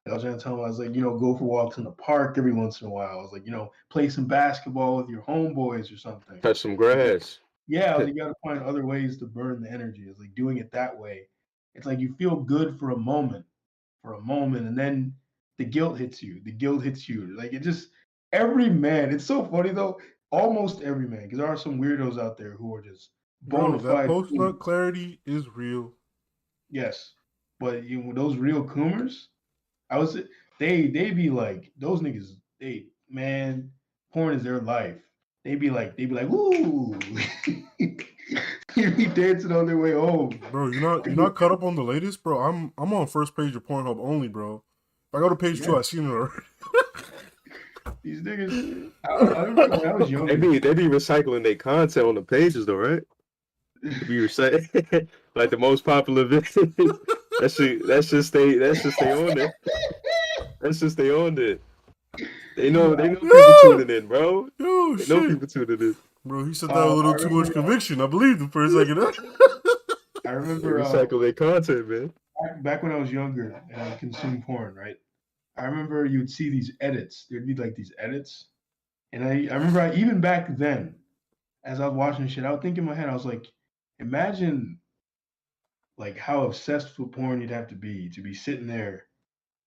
I was trying to tell him, I was like, go for walks in the park every once in a while. I was like, play some basketball with your homeboys or something. Touch some grass. Yeah, I was like, you got to find other ways to burn the energy. It's like doing it that way. It's like you feel good for a moment, and then the guilt hits you. The guilt hits you. Like it just every man. It's so funny though. Almost every man, because there are some weirdos out there who are just bona Bro, that fide. post nut clarity is real. Yes, but those real coomers, they be like those niggas. Man, porn is their life. They be like woo. They be dancing on their way home. Bro, you're not caught up on the latest, bro. I'm on first page of Pornhub only, bro. If I go to page 2, I seen it already. These niggas, I remember when I was younger. They be recycling their content on the pages though, right? They be recycling like the most popular videos. That should stay on there. That's just stay on there. They know people tuning in, bro. Yo, they know people tuning in. Bro, he said that a little too much conviction. I believed him for a second. I remember they recycle their content, man. Back when I was younger and I consumed porn, right? I remember you'd see these edits. There'd be like these edits. And I remember even back then, as I was watching shit, I would think in my head, I was like, imagine like how obsessed with porn you'd have to be sitting there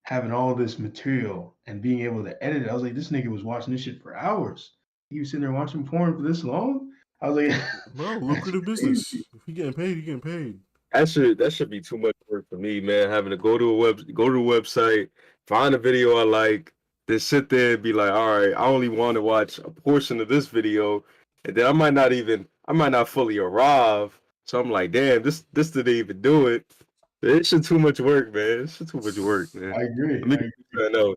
having all this material and being able to edit it. I was like, this nigga was watching this shit for hours. He was sitting there watching porn for this long. I was like, bro, lucrative business. If you getting paid, you getting paid. That should be too much work for me, man. Having to go to a website, find a video I like, then sit there and be like, all right, I only want to watch a portion of this video, and then I might not fully arrive. So I'm like, damn, this didn't even do it. It's just too much work, man. It's just too much work, man. I agree. I know.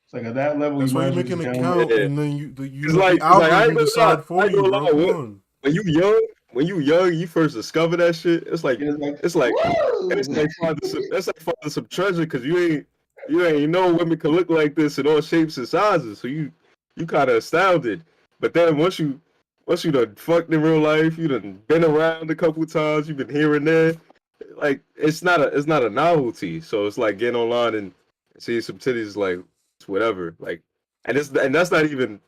It's like at that level, that's why you make an account, and then you algorithm decide for you, bro. When you young, you first discover that shit. It's like finding some treasure, because you ain't know women can look like this in all shapes and sizes. So you kind of astounded. But then once you done fucked in real life, you done been around a couple times, you've been here and there. Like it's not a novelty. So it's like getting online and seeing some titties, like it's whatever. Like, and that's not even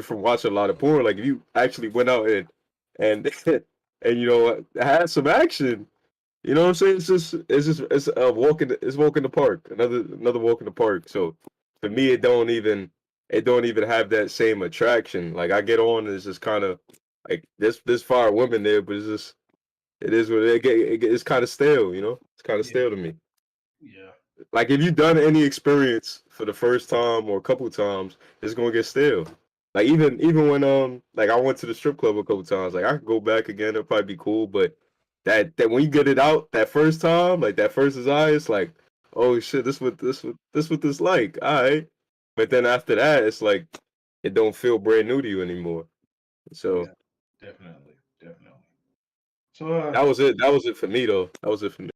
from watching a lot of porn. Like if you actually went out and had some action, you know what I'm saying? It's a walk in the park. Another walk in the park. So for me, it don't even have that same attraction. Like I get on, and it's just kind of like this fire women there, but it is what it's kind of stale, you know? It's kind of stale to me. Yeah. Like if you've done any experience for the first time or a couple times, it's gonna get stale. Like even when like I went to the strip club a couple times, like I could go back again, it'll probably be cool, but that when you get it out that first time, like that first desire, it's like, oh shit, this what this like, all right. But then after that, it's like it don't feel brand new to you anymore. So yeah, definitely. So That was it. That was it for me, though. That was it for me.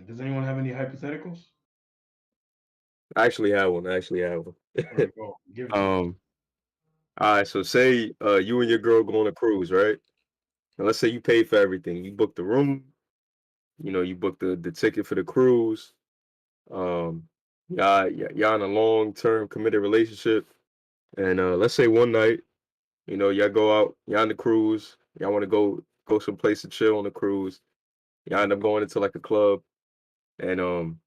does anyone have any hypotheticals? I actually had one. Give it to me. All right. So say you and your girl go on a cruise, right? And let's say you paid for everything. You booked the room. You booked the ticket for the cruise. Y'all in a long-term committed relationship, and let's say one night, y'all go out, y'all on the cruise, y'all want to go someplace to chill on the cruise. Y'all end up going into like a club, and On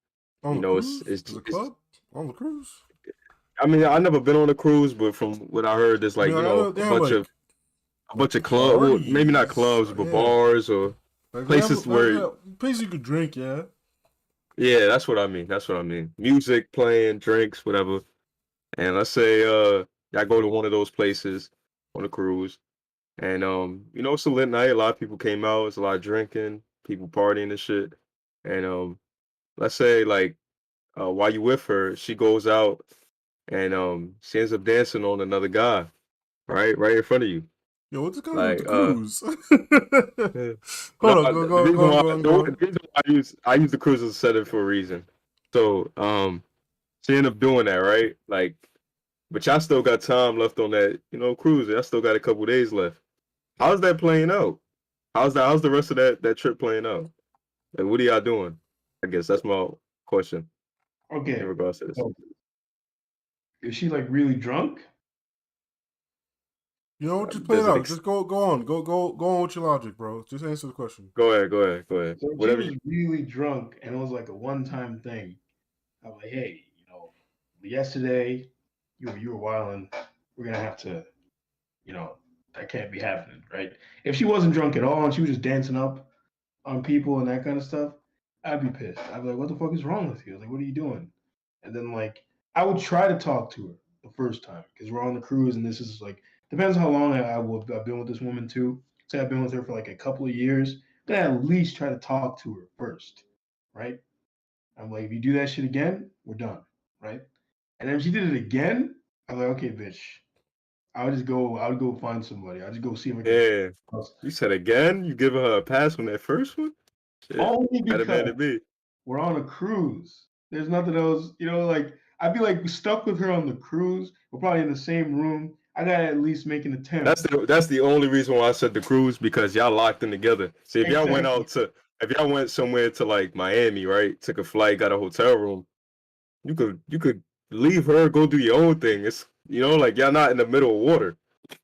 the cruise? it's There's a club on the cruise. I mean, I've never been on a cruise, but from what I heard, there's like a bunch of clubs. Well, maybe not clubs, but bars or like places where places you could drink. Yeah. Yeah, that's what I mean. Music playing, drinks, whatever. And let's say y'all go to one of those places on a cruise, and it's a lit night. A lot of people came out. It's a lot of drinking, people partying and shit. And let's say like while you with her, she goes out and she ends up dancing on another guy, right in front of you. Yo, what's going on Like with the cruise? No, Hold on, go on. the reason why I use the cruise as a setting for a reason. So she ended up doing that, right? Like, but y'all still got time left on that, cruise. Y'all still got a couple days left. How's that playing out? How's the rest of that trip playing out? Like, what are y'all doing? I guess that's my question. Okay. In regards to this. So, is she like really drunk? Just play it out. Just go on. Go on with your logic, bro. Just answer the question. Go ahead. So Whatever. she was really drunk, and it was like a one-time thing. I'm like, hey, yesterday you were wilding. We're gonna have to, that can't be happening, right? If she wasn't drunk at all and she was just dancing up on people and that kind of stuff, I'd be pissed. I'd be like, what the fuck is wrong with you? Like, what are you doing? And then like I would try to talk to her the first time because we're on the cruise and this is like depends how long I've been with this woman too. Say I've been with her for like a couple of years, then at least try to talk to her first, right? I'm like, if you do that shit again, we're done, right? And then if she did it again, I'm like, okay, bitch, I would go find somebody. I'll just go see if I can. Yeah. You said again? You giving her a pass on that first one? Shit. Only because be. we're on a cruise. There's nothing else, like I'd be like stuck with her on the cruise. We're probably in the same room. I gotta at least make an attempt. That's the only reason why I said the cruise, because y'all locked in together. See, if y'all went somewhere to like Miami, right? Took a flight, got a hotel room, you could leave her, go do your own thing. It's like y'all not in the middle of water.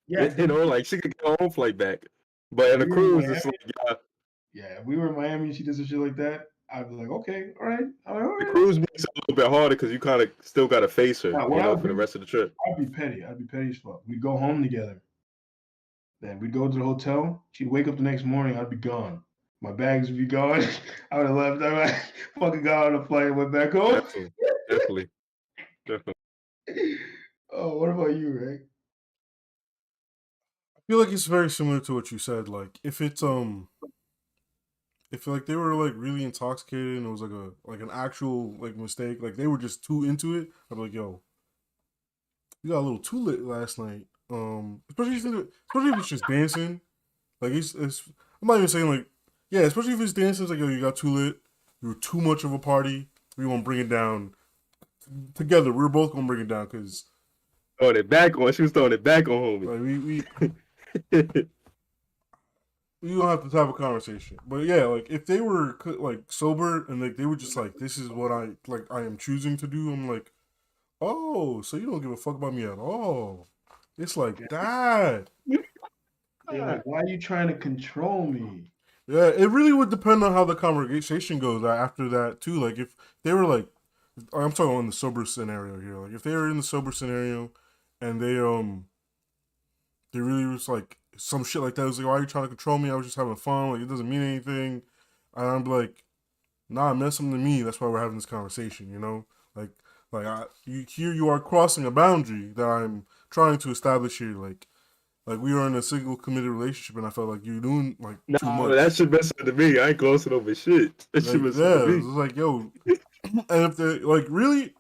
Yeah, like she could get her own flight back. But in a cruise, it's like if we were in Miami and she did some shit like that, I'd be like, okay, all right. I'm like, all right. The cruise makes it a little bit harder because you kind of still got to face her, for the rest of the trip. I'd be petty as fuck. We'd go home together. Then we'd go to the hotel. She'd wake up the next morning. I'd be gone. My bags would be gone. I would have left. I would fucking got on the flight and went back home. Definitely. Oh, what about you, Ray? I feel like it's very similar to what you said. Like if it's if like they were like really intoxicated and it was like an actual like mistake, like they were just too into it, I'd be like, yo, you got a little too lit last night. Especially if it's just dancing. Like it's I'm not even saying like, yeah, especially if it's dancing, it's like, yo, you got too lit, you were too much of a party, we won't bring it down. Together, we were both gonna bring it down because she was throwing it back on homie. Like we don't have to have a conversation. But yeah, like if they were like sober and like they were just like, this is what I am choosing to do, I'm like, oh, so you don't give a fuck about me at all. It's like that. Yeah, like, why are you trying to control me? Yeah, it really would depend on how the conversation goes after that too. Like if they were like, I'm talking on the sober scenario here. Like if they were in the sober scenario and they really was like some shit like that. It was like, why are you trying to control me? I was just having fun. Like it doesn't mean anything. And I'm like, nah, it meant something to me. That's why we're having this conversation. You are crossing a boundary that I'm trying to establish here. Like we were in a single committed relationship, and I felt like you're doing like too much. That shit messed up to me. I ain't closing over shit. That shit messed up to me. It was like, yo, and if they like really,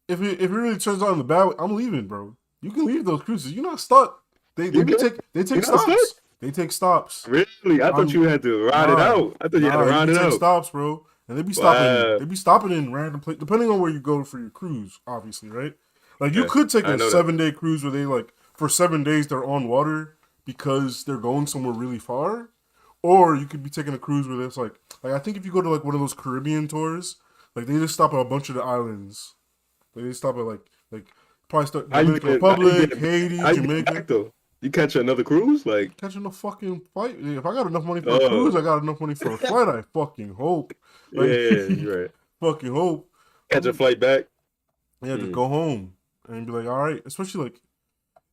if it really turns out in the bad way, I'm leaving, bro. You can leave those cruises. You're not stuck. They take stops. They take stops. Really? I thought you had to ride it out. I thought you had to ride it out. Take stops, bro. And they be stopping. They be stopping in random places, depending on where you go for your cruise. Obviously, right? Like you could take a 7-day cruise where they like for 7 days they're on water because they're going somewhere really far, or you could be taking a cruise where it's like I think if you go to like one of those Caribbean tours, like they just stop at a bunch of the islands. Like they stop at like probably start Dominican Republic, Haiti, Jamaica. You catch another cruise? Like catching a fucking flight. If I got enough money for a cruise, I got enough money for a flight. I fucking hope. Like, yeah, you're right. Fucking hope. Catch a flight back. Yeah, to go home and be like, all right. Especially like,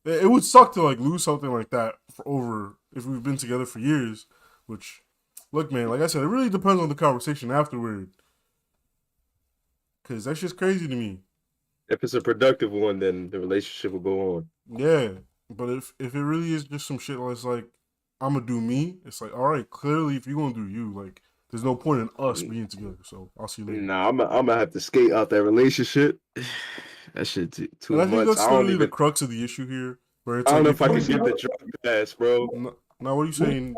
it would suck to like lose something like that for over if we've been together for years. Which, look, man, like I said, it really depends on the conversation afterward. Cause that's just crazy to me. If it's a productive one, then the relationship will go on. Yeah. But if it really is just some shit where it's like, I'm gonna do me, it's like, all right, clearly if you're gonna do you, like, there's no point in us being together. So I'll see you later. Nah, I'm gonna have to skate out that relationship. That shit too much. I think that's really the crux of the issue here. Where it's I don't like, know if I can get the drug pass, bro. Now, what are you saying?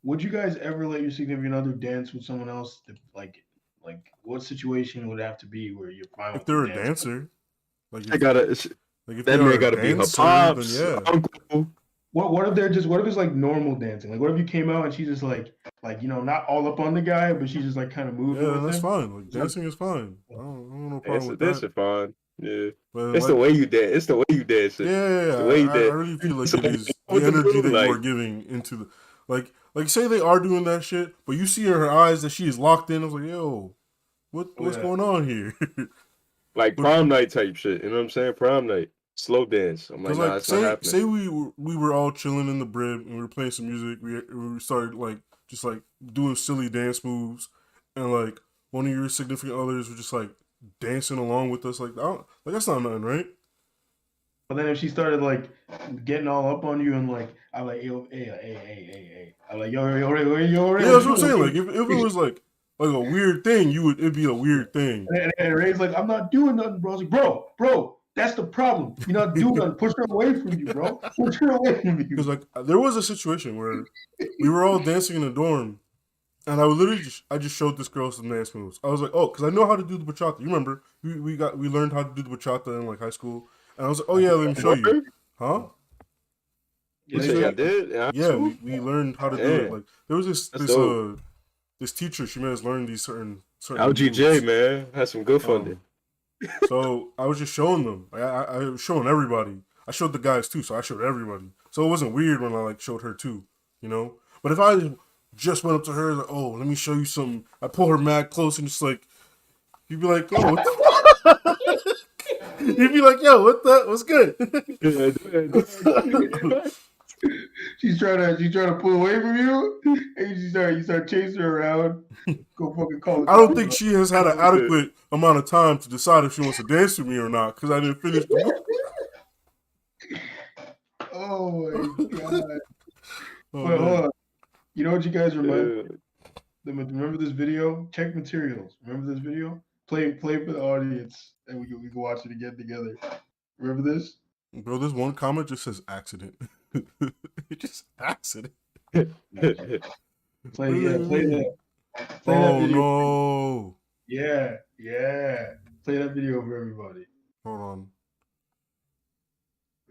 Would you guys ever let your significant other dance with someone else? Like, what situation would it have to be where you're fine? If they're a dancer, like I gotta. Like if that man gotta be her pops, uncle. What if they're just? What if it's like normal dancing? Like, what if you came out and she's just like not all up on the guy, but she's just like kind of moving? Yeah, that's fine. Like dancing is fine. I don't know problem with that. Dancing fine. Yeah, but it's like, the way you dance. It's the way you dance. Yeah, the way you dance. I really feel like it is the energy that you are giving into the like. Say they are doing that shit, but you see in her eyes that she is locked in. I was like, yo, what's going on here? Like prom night type shit, you know what I'm saying? Prom night, slow dance. I'm like, nah, it's not happening. Say we were all chilling in the Brib and we were playing some music. We started like just like doing silly dance moves, and like one of your significant others were just like dancing along with us. Like that's not nothing, right? But then if she started like getting all up on you and like I'm like hey, I'm like yo. Yeah, that's what I'm saying. Like if it was like a weird thing, it'd be a weird thing. And Ray's like, I'm not doing nothing, bro. I was like, bro, that's the problem. You're not doing nothing. Push her away from you, bro. Push her away from you. Because like there was a situation where we were all dancing in the dorm, and I would literally I just showed this girl some dance moves. I was like, oh, because I know how to do the bachata. You remember we learned how to do the bachata in like high school, and I was like, oh yeah, let me show you, huh? You said I did? Yeah, we learned how to do it. Like there was this teacher, she made us learn these certain LGJ moves. Man had some good funding. So I was just showing them. I was showing everybody. I showed the guys too, so I showed everybody. So it wasn't weird when I like showed her too, you know. But if I just went up to her like, oh, let me show you something, I pull her mad close and just like, you'd be like, oh, what the you'd be like, yo, what's good? She's trying to pull away from you, and you start chasing her around. Go fucking call. I don't think she has had an adequate amount of time to decide if she wants to dance with me or not, because I didn't finish the movie. Oh my god! But hold on. You know what you guys remind? Remember this video? Check materials. Remember this video? Play for the audience, and we can watch it again together. Remember this? Bro, this one comment just says accident. It just accident. Play that. Play that video. No. Yeah. Play that video for everybody. Hold on.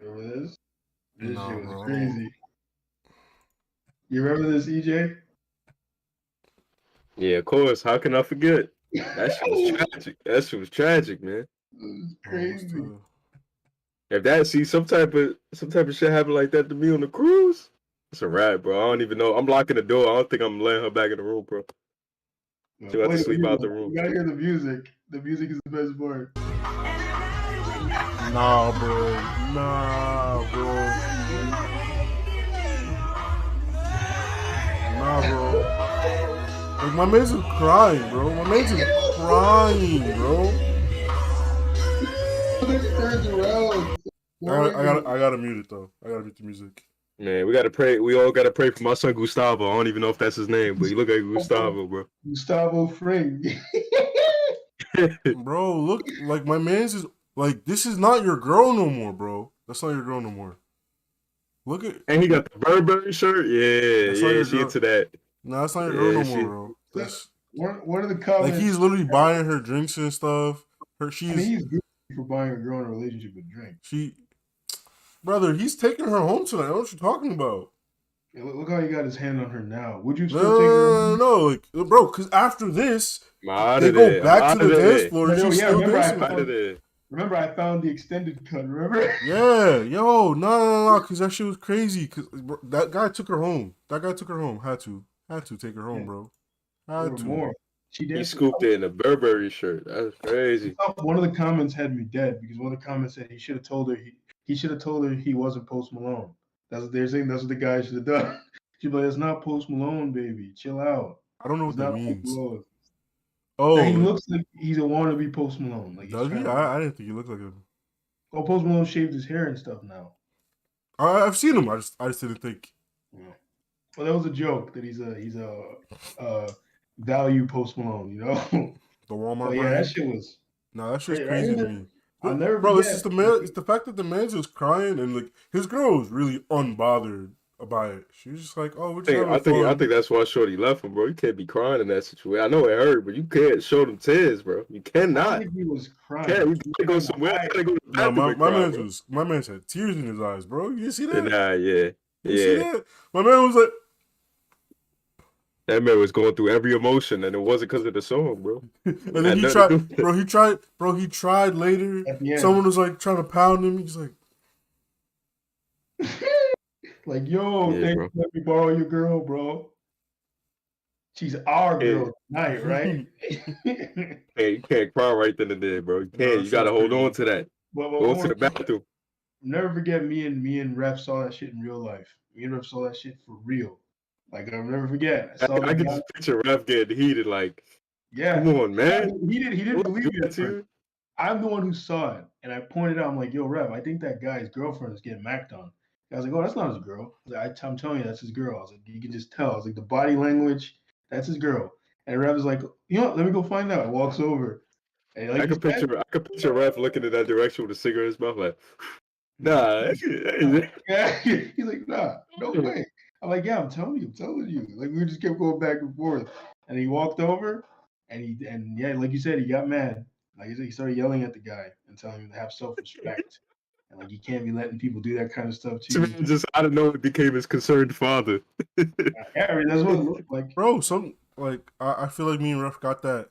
Remember this? This shit was crazy. You remember this, EJ? Yeah, of course. How can I forget? That shit was tragic. That shit was tragic, man. It was crazy. If that some type of shit happened like that to me on the cruise, it's a wrap, bro. I don't even know. I'm locking the door. I don't think I'm letting her back in the room, bro. She got to sleep out the room. You gotta hear the music. The music is the best part. Nah, bro. Nah, bro. Like my man's crying, bro. My man's crying, bro. I gotta mute it though. I gotta mute the music. Man, we gotta pray. We all gotta pray for my son Gustavo. I don't even know if that's his name, but he look like Gustavo, bro. Gustavo Fring. Bro, look, like my man's is like, this is not your girl no more, bro. That's not your girl no more. Look at. And he got the Burberry shirt. Yeah, she into that. No, that's not your girl no more, bro. That's one of the comments. Like he's literally buying her drinks and stuff. He's good for buying a girl in a relationship with drinks. Brother, he's taking her home tonight. What you talking about? Yeah, look how he got his hand on her now. Would you still take her? No, like, bro, because after this, they go back to the dance floor and she's still dancing. Remember, I found the extended cut, remember? Yeah, yo, no, because that shit was crazy. Because that guy took her home. Had to take her home, bro. Had to. More. He scooped it in a Burberry shirt. That's crazy. One of the comments had me dead because one of the comments said he should have told her he wasn't Post Malone. That's what they're saying. That's what the guy should have done. She's like, it's not Post Malone, baby. Chill out. I don't know what that means. Oh, he looks like he's a wannabe Post Malone. Like does he? I didn't think he looked like him. Oh, Post Malone shaved his hair and stuff now. I've seen him. I just didn't think. Yeah. Well, that was a joke that he's a value Post Malone, you know. The Walmart. Yeah, that shit was. No, that shit's crazy to me. I'll never bro, forget. It's just it's the fact that the man's just crying and like his girl was really unbothered about it. She was just like, "Oh, I think that's why Shorty left him, bro. You can't be crying in that situation. I know it hurt, but you can't show them tears, bro. You cannot. I think he was crying. Yeah, you gotta go somewhere. You gotta go to the bathroom. My man had tears in his eyes, bro. You see that? Nah, yeah. You see that? My man was like. That man was going through every emotion, and it wasn't because of the song, bro. And then he tried later. Someone was like trying to pound him. He's like, like, yo, let me borrow your girl, bro. She's our girl tonight, right? Hey, you can't cry right then and there, bro. You can't. You gotta hold on to that. Go to the bathroom. Never forget me and Ref saw that shit in real life. Me and Ref saw that shit for real. Like, I'll never forget. I can just picture Ref getting heated, like, come on, man. He didn't believe it. I'm the one who saw it. And I pointed out, I'm like, yo, Ref, I think that guy's girlfriend is getting macked on. I was like, oh, that's not his girl. I'm telling you, that's his girl. I was like, you can just tell. I was like, the body language, that's his girl. And Ref was like, you know what, let me go find out. Walks over. And like, I could picture Ref looking in that direction with a cigarette in his mouth, like, nah. Yeah, he's like, nah, no way. I'm like, yeah, I'm telling you. Like, we just kept going back and forth. And he walked over, and like you said, he got mad. Like he started yelling at the guy and telling him to have self-respect. And like, you can't be letting people do that kind of stuff to you. Just out of nowhere became his concerned father. Yeah, I mean, that's what it looked like. Bro, I feel like me and Ref got that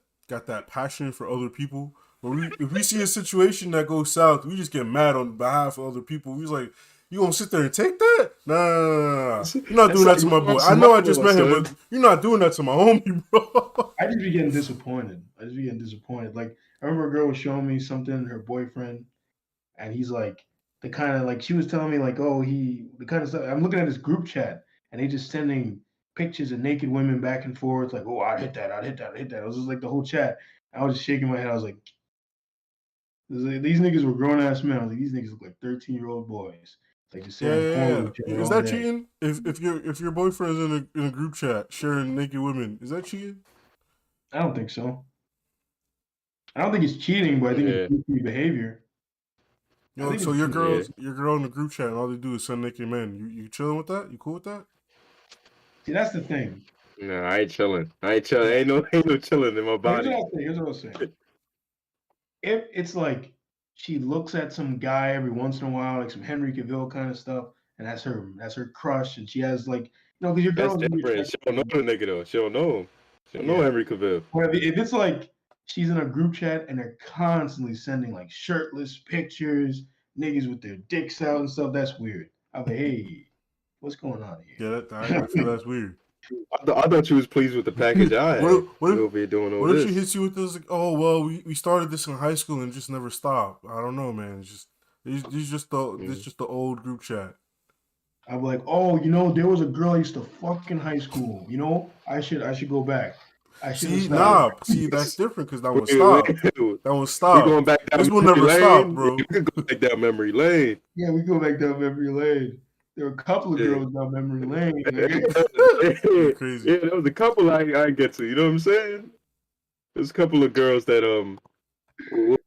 passion for other people. But if we see a situation that goes south, we just get mad on behalf of other people. We like, you gonna sit there and take that? Nah. You're not doing that to my boy. I know I just met him, but you're not doing that to my homie, bro. I just be getting disappointed. Like, I remember a girl was showing me something, her boyfriend, and he's like, the kind of, like, she was telling me, like, oh, the kind of stuff. I'm looking at this group chat, and they just sending pictures of naked women back and forth, like, oh, I'd hit that. It was just like the whole chat. I was just shaking my head. I was like, these niggas were grown-ass men. I was like, these niggas look like 13-year-old boys. Like, just yeah. Is that cheating? If your boyfriend's in a group chat sharing naked women, is that cheating? I don't think so. I don't think it's cheating, but I think it's goofy behavior. Yo, so your girl in the group chat and all they do is send naked men. You chilling with that? You cool with that? See, that's the thing. No, I ain't chilling. Ain't no chilling in my body. Here's what I'll say. If it's like she looks at some guy every once in a while, like some Henry Cavill kind of stuff, and that's her crush, and she has, like, because your girl. That's different. She don't know the nigga though. She don't know him. She don't know Henry Cavill. Well, if it's like she's in a group chat and they're constantly sending like shirtless pictures, niggas with their dicks out and stuff, that's weird. I'm like, hey, what's going on here? Yeah, I feel that's weird. I thought you was pleased with the package I had. What if she hits you with this? Like, oh well, we started this in high school and just never stopped. I don't know, man. It's just the old group chat. I'm like, oh, there was a girl I used to fuck in high school. I should go back. See, that's different because that one stopped. That one stopped. We're going back down this will never stop, bro. We could go back down memory lane. Yeah, we go back down memory lane. There were a couple of girls down memory lane. Crazy. Yeah, there was a couple I get to. You know what I'm saying? There's a couple of girls that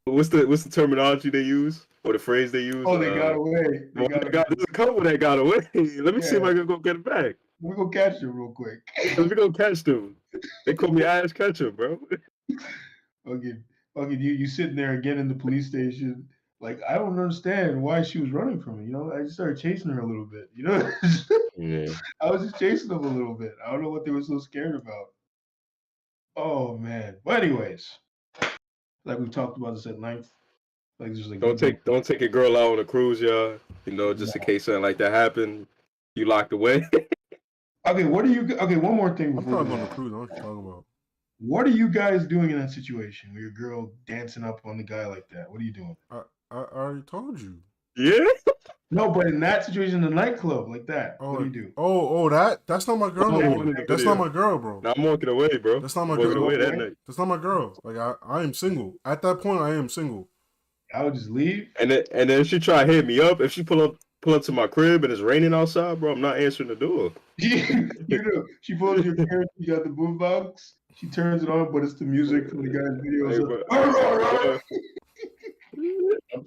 what's the terminology they use? or the phrase they use. Oh, they got away. There's a couple that got away. Let me see if I can go get it back. Let me go catch them real quick. Let me go catch them. They call me Ash Ketchum, bro. Okay, you sitting there again in the police station. Like, I don't understand why she was running from me. You know, I just started chasing her a little bit. You know, Yeah. I was just chasing them a little bit. I don't know what they were so scared about. Oh man. But anyways, like we talked about this at length. Like, just like don't take a girl out on a cruise, y'all. You know, just in case something like that happened, you locked away. Okay, one more thing. I'm probably on a cruise. I don't know what you're talking about. What are you guys doing in that situation where your girl dancing up on the guy like that? What are you doing? I already told you. Yeah. No, but in that situation, in the nightclub like that, what do you do? That's not my girl. That's not my girl, bro. Now I'm walking away, bro. That's not my girl. Away that night. That's not my girl. Like I am single. At that point, I am single. I would just leave. And then if she try to hit me up, if she pull up to my crib and it's raining outside, bro, I'm not answering the door. You know, she pulls your crib, you got the boombox, she turns it on, but it's the music from the guy's video.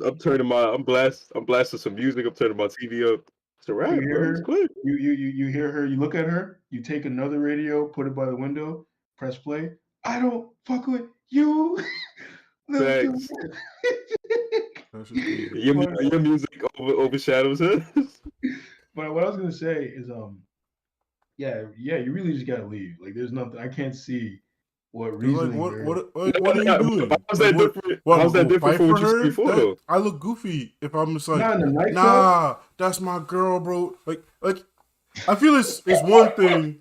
I'm turning I'm blasting some music, I'm turning my TV up. It's a wrap, you hear bro. her, it's quick. You hear her, you look at her, you take another radio, put it by the window, press play. I don't fuck with you. Thanks. Your music overshadows it. But what I was gonna say is, yeah, you really just gotta leave. Like, there's nothing. I can't see what reason. What are you doing? How's that different? How's that different from what you said before, though? I look goofy if I'm just like, nah, that's my girl, bro. Like, I feel it's one thing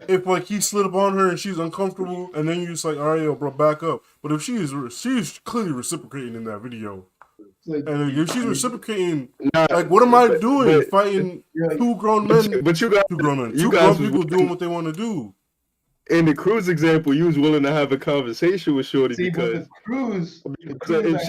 if like he slid up on her and she's uncomfortable, and then you're just like, all right, yo, bro, back up. But if she's clearly reciprocating in that video. And if she's reciprocating, like, what am I doing? Fighting two grown men? But you got two grown people doing what they want to do. In the cruise example, you was willing to have a conversation with Shorty because if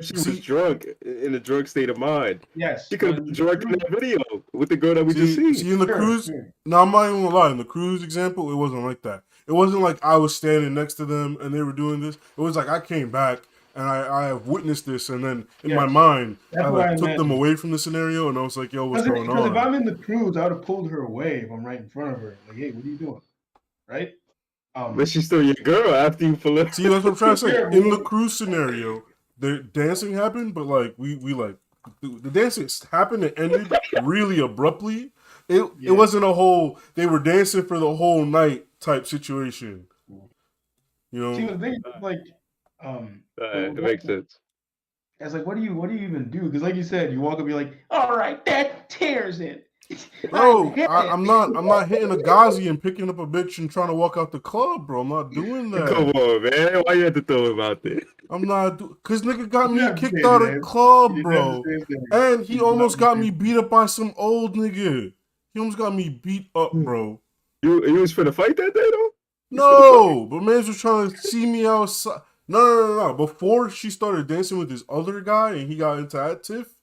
she was drunk in a drunk state of mind, yes, she could have been drunk in that video with the girl that we just seen. See, in the cruise, no, I'm not even gonna lie. In the cruise example, it wasn't like that. It wasn't like I was standing next to them and they were doing this. It was like I came back. And I have witnessed this, and then in my mind, I took them away from the scenario, and I was like, "Yo, what's going on?" Because if I'm in the cruise, I would have pulled her away if I'm right in front of her. Like, hey, what are you doing? Right? But she's still your girl after you pull up. See, that's what I'm trying to say. In the cruise scenario, the dancing happened, but like we like the dancing happened and ended really abruptly. It wasn't a whole. They were dancing for the whole night type situation. You know. See, the thing like. It makes sense. It's like, what do you even do? Because, like you said, you walk up, you're like, all right, that tears it. Bro, I'm not hitting a Ghazi and picking up a bitch and trying to walk out the club, bro. I'm not doing that. Come on, man. Why you have to throw him out there? I'm not, cause nigga got me kicked out of the club, bro. And he almost got me beat up by some old nigga. He almost got me beat up, bro. You was finna fight that day, though? No, but man was trying to see me outside. No. Before she started dancing with this other guy and he got into that tiff,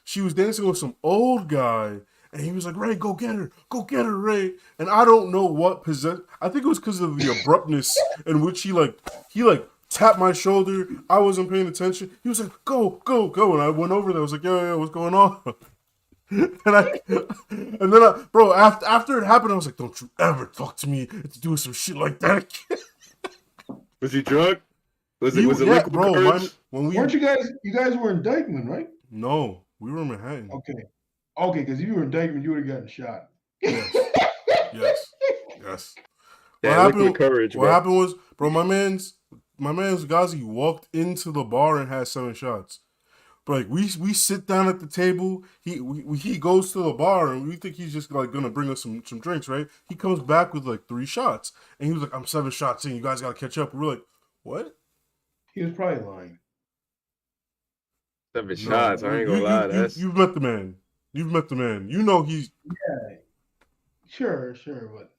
she was dancing with some old guy. And he was like, Ray, go get her, Ray. And I don't know what possessed. I think it was because of the abruptness in which he tapped my shoulder. I wasn't paying attention. He was like, go. And I went over there. I was like, yo, what's going on? and then bro, after it happened, I was like, don't you ever talk to me to do some shit like that. Was he drunk? Was it liquid bro? Weren't you guys were in Dykeman, right? No, we were in Manhattan. Okay, because if you were in Dykeman, you would have gotten shot. Yes. Yeah, what happened was, bro, my man's Ghazi walked into the bar and had 7 shots. But like we sit down at the table, he goes to the bar and we think he's just like gonna bring us some drinks, right? He comes back with like 3 shots and he was like, I'm 7 shots in, you guys gotta catch up. We're like, what? He was probably lying. 7 shots, I ain't gonna lie. You've met the man. You know he's sure, but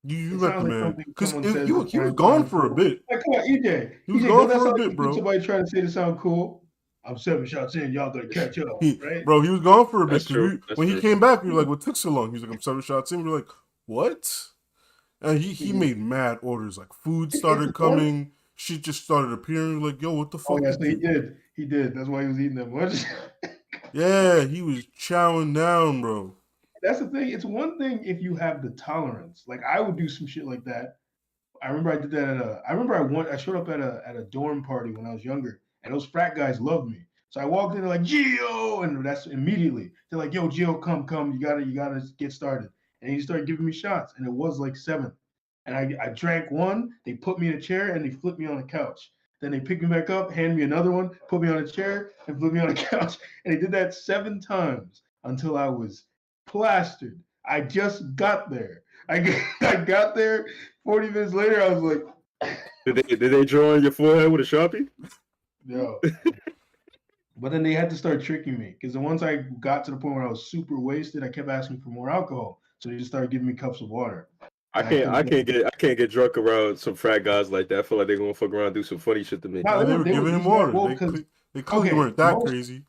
you met the man because he was gone for a bit. Like, come on, EJ. He was gone for a bit, bro. Somebody trying to say to sound cool. I'm 7 shots in. Y'all gotta catch up, right? Bro, he was gone for a bit. When he came back, we were like, "What took so long?" He was like, "I'm 7 shots in." We were like, "What?" And he made mad orders. Like food started coming. shit just started appearing. Like, yo, what the fuck? Oh yes, he did. He did. That's why he was eating them. Yeah, he was chowing down, bro. That's the thing. It's one thing if you have the tolerance. Like I would do some shit like that. I remember I did that I showed up at a dorm party when I was younger, and those frat guys loved me. So I walked in, they're like, Gio, and that's immediately. They're like, yo, Gio, come, you gotta get started. And he started giving me shots, and it was like 7. And I drank one, they put me in a chair and they flipped me on the couch. Then they picked me back up, hand me another one, put me on a chair, and flipped me on the couch. And they did that 7 times until I was plastered. I just got there. I got there. 40 minutes later, I was like, did they draw on your forehead with a Sharpie? No. But then they had to start tricking me because once I got to the point where I was super wasted, I kept asking for more alcohol. So they just started giving me cups of water. I can't get drunk around some frat guys like that. I feel like they're gonna fuck around and do some funny shit to me. No, they were giving him water. They clearly weren't that crazy.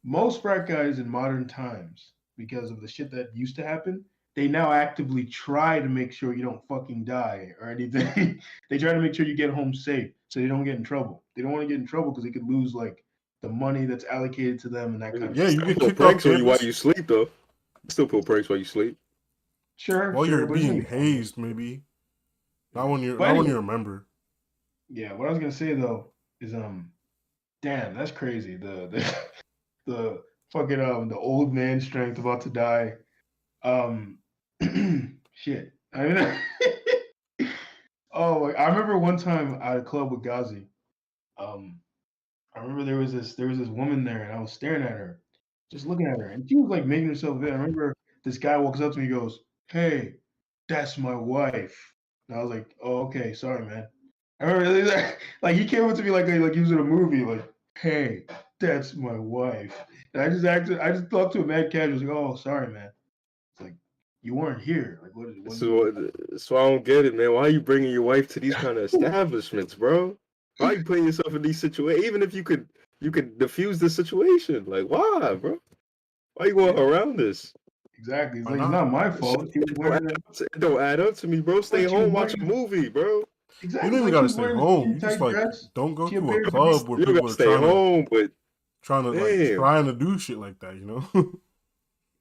Most frat guys in modern times, because of the shit that used to happen, they now actively try to make sure you don't fucking die or anything. They try to make sure you get home safe so you don't get in trouble. They don't want to get in trouble because they could lose like the money that's allocated to them and that kind of stuff. Yeah, you get pull pranks on you while you sleep though. You still pull pranks while you sleep. Sure. While you're being hazed, maybe. Not when you remember. Yeah, what I was gonna say though is damn, that's crazy. The fucking the old man strength about to die. Shit. I mean, oh, I remember one time at a club with Ghazi. I remember there was this woman there, and I was staring at her, just looking at her, and she was like making herself good. I remember this guy walks up to me, and goes, "Hey, that's my wife." And I was like, "Oh, okay, sorry, man." I remember like he came up to me like he was in a movie, like, "Hey, that's my wife." And I just talked to a mad casual, like, "Oh, sorry, man." It's like, you weren't here. Like, what so I don't get it, man. Why are you bringing your wife to these kind of establishments, bro? Why are you putting yourself in these situations? Even if you could diffuse the situation. Like, why, bro? Why you going around this? Exactly. It's like, it's not my fault. It don't add up to me, bro. Stay home, watch a movie, bro. Exactly. You don't even gotta stay home. You just like don't go to a club where people are trying to do shit like that, you know?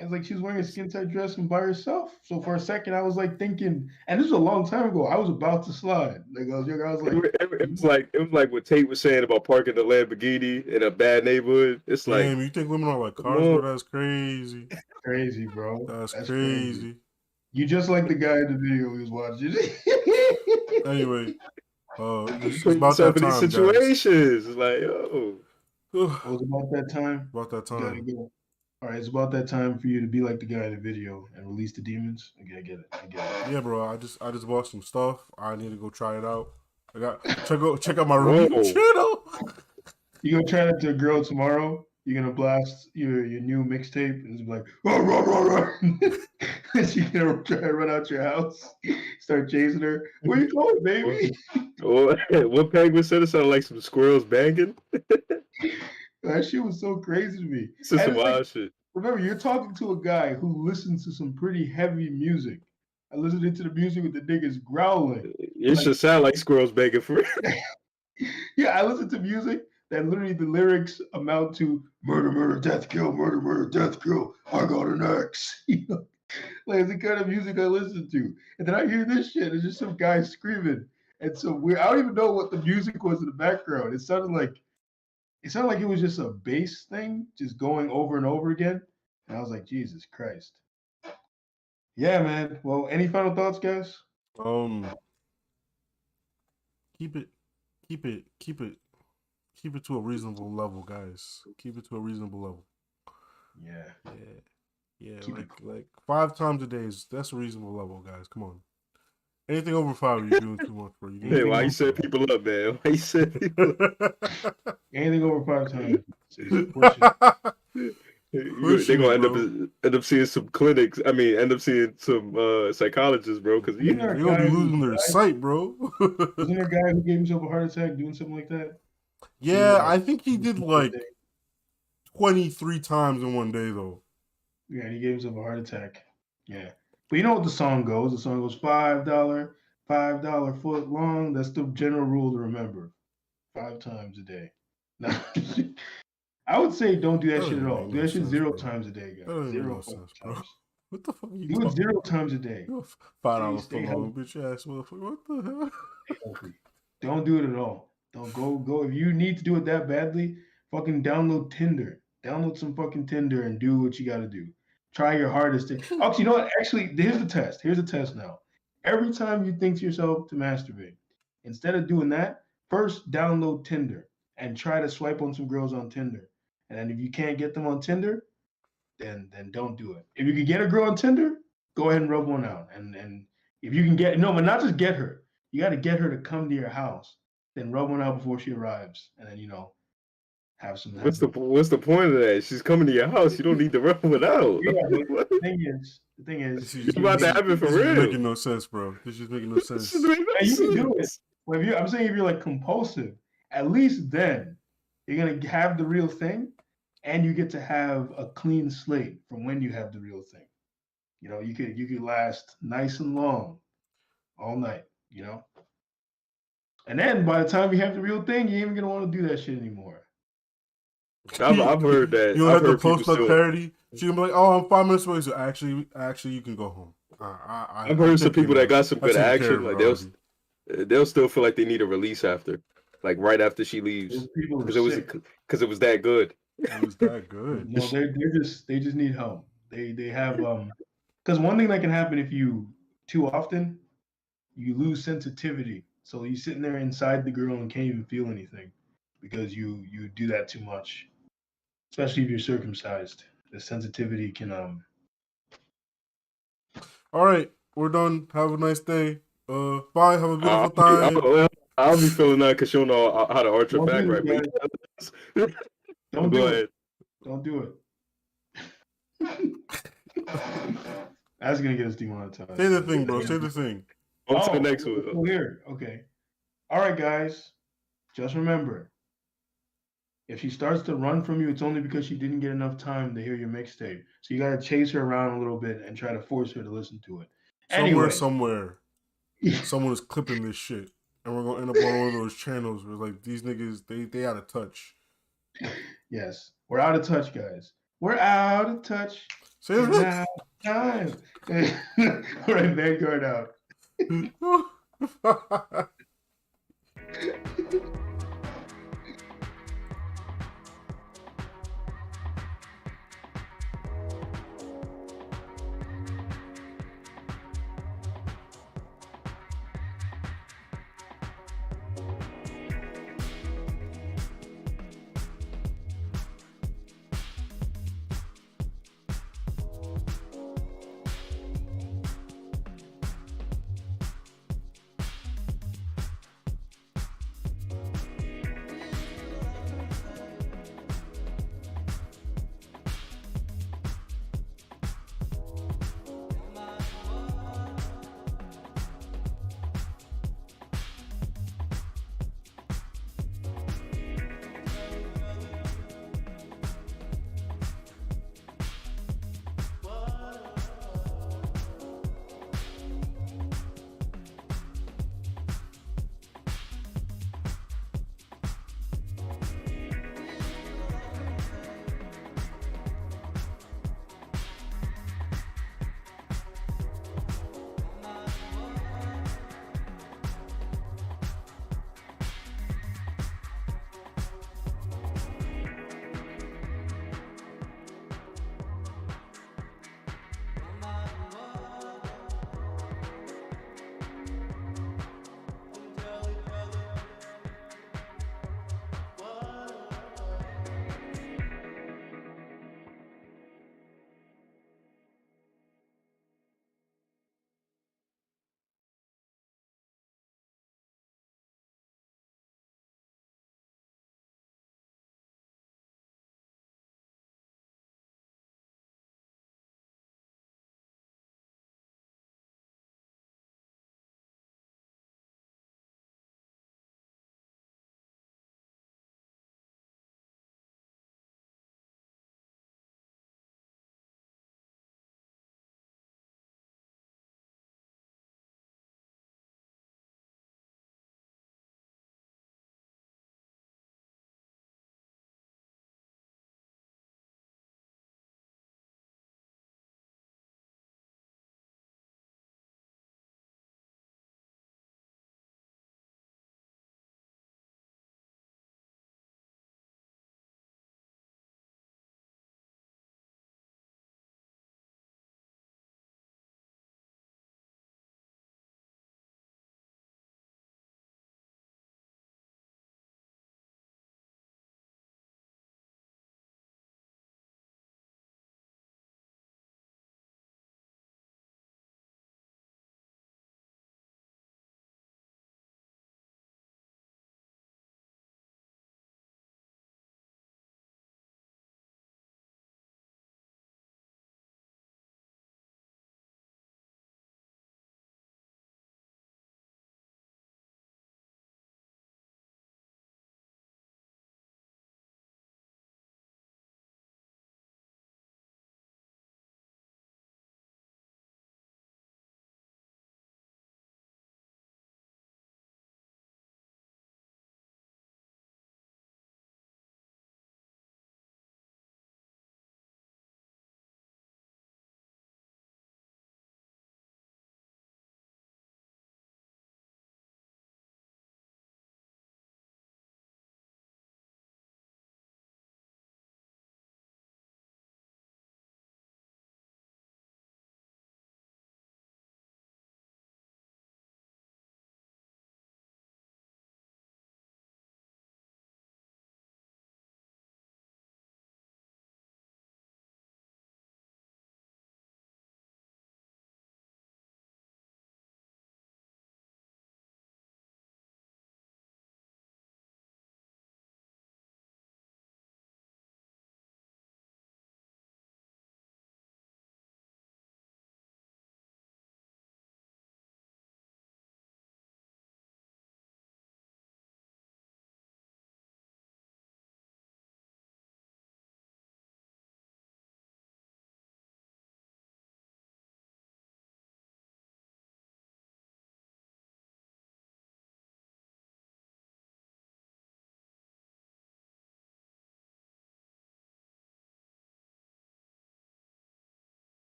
It's like she was wearing a skin tight dress and by herself. So for a second, I was like thinking, and this was a long time ago. I was about to slide. Like I was like, it was like what Tate was saying about parking the Lamborghini in a bad neighborhood. It's like, damn, you think women are like cars, bro? That's crazy. Crazy, bro. That's crazy. You just like the guy in the video we was watching. Anyway, it's about that time, situations. It's like, yo, it was about that time. About that time. All right, it's about that time for you to be like the guy in the video and release the demons. Okay, I get it. Yeah, bro. I just bought some stuff. I need to go try it out. I got check out my review channel. You gonna try that to a girl tomorrow? You're gonna blast your new mixtape and it's like, rah, rah, rah, rah. She's gonna try to run out your house, start chasing her. Where you going, baby? What Penguin said? It sounded like some squirrels banging. That shit was so crazy to me. This is some wild shit. Remember, you're talking to a guy who listens to some pretty heavy music. I listened to the music with the niggas growling. It should sound like squirrels begging for it. Yeah, I listened to music that literally the lyrics amount to murder, murder, death, kill, murder, murder, death, kill. I got an ex. Like it's the kind of music I listen to. And then I hear this shit. It's just some guy screaming. And so I don't even know what the music was in the background. It sounded like it was just a bass thing, just going over and over again. And I was like, Jesus Christ. Yeah, man. Well, any final thoughts, guys? Keep it to a reasonable level, guys. Keep it to a reasonable level. Yeah. Like 5 times a day that's a reasonable level, guys. Come on. Anything over 5, you're doing too much for you. Hey, why you set people up, man? Why you set people up? Anything over 5 times. They're gonna end up seeing some clinics. I mean, end up seeing some psychologists, bro. Because they're gonna be losing their sight, bro. Wasn't there a guy who gave himself a heart attack doing something like that? Yeah, I think he did like 23 times in one day, though. Yeah, he gave himself a heart attack. Yeah. But you know what the song goes? The song goes $5 $5 foot long. That's the general rule to remember. 5 times a day. Now, I would say don't do that shit at all. Do that shit 0 times a day, guys. 0 sense, times. What the fuck are you Do it 0 times a day. $5 foot long, bitch ass motherfucker. What the hell? Don't do it at all. Don't go. If you need to do it that badly, fucking download Tinder. Download some fucking Tinder and do what you got to do. Try your hardest. Actually, you know what? Actually, here's the test. Here's the test now. Every time you think to yourself to masturbate, instead of doing that, first download Tinder and try to swipe on some girls on Tinder. And then if you can't get them on Tinder, then don't do it. If you can get a girl on Tinder, go ahead and rub one out. And if you can get but not just get her. You got to get her to come to your house, then rub one out before she arrives, and then have some. What's the point of that? She's coming to your house. You don't need to rub it out. Yeah, the thing is, it's about to happen for real. This is making no sense, bro. This is making no sense. You can do it. Well, I'm saying if you're like compulsive, at least then you're gonna have the real thing, and you get to have a clean slate from when you have the real thing. You could last nice and long, all night. And then by the time you have the real thing, you ain't even gonna want to do that shit anymore. I've heard that. You don't have to post up parody. She's gonna be like, "Oh, I'm 5 minutes away." So actually, you can go home. I've heard some people that got some good action. Like they'll still feel like they need a release after, like right after she leaves, because it was that good. It was that good. No, they just need help. They have because one thing that can happen if you too often, you lose sensitivity. So you're sitting there inside the girl and can't even feel anything because you do that too much. Especially if you're circumcised. The sensitivity can All right, we're done. Have a nice day. Bye. Have a beautiful time. I'll be feeling that because she'll know how to arch her back right. Don't do it. Don't do it. That's gonna get us demonetized. Say the thing, bro. Say the thing. On to the next one. Oh, here. Okay. All right, guys. Just remember, if she starts to run from you, it's only because she didn't get enough time to hear your mixtape. So you gotta chase her around a little bit and try to force her to listen to it. Somewhere, someone is clipping this shit, and we're gonna end up on one of those channels where like these niggas, they out of touch. Yes, we're out of touch, guys. We're out of touch. Say that. Time. All right, Vanguard out.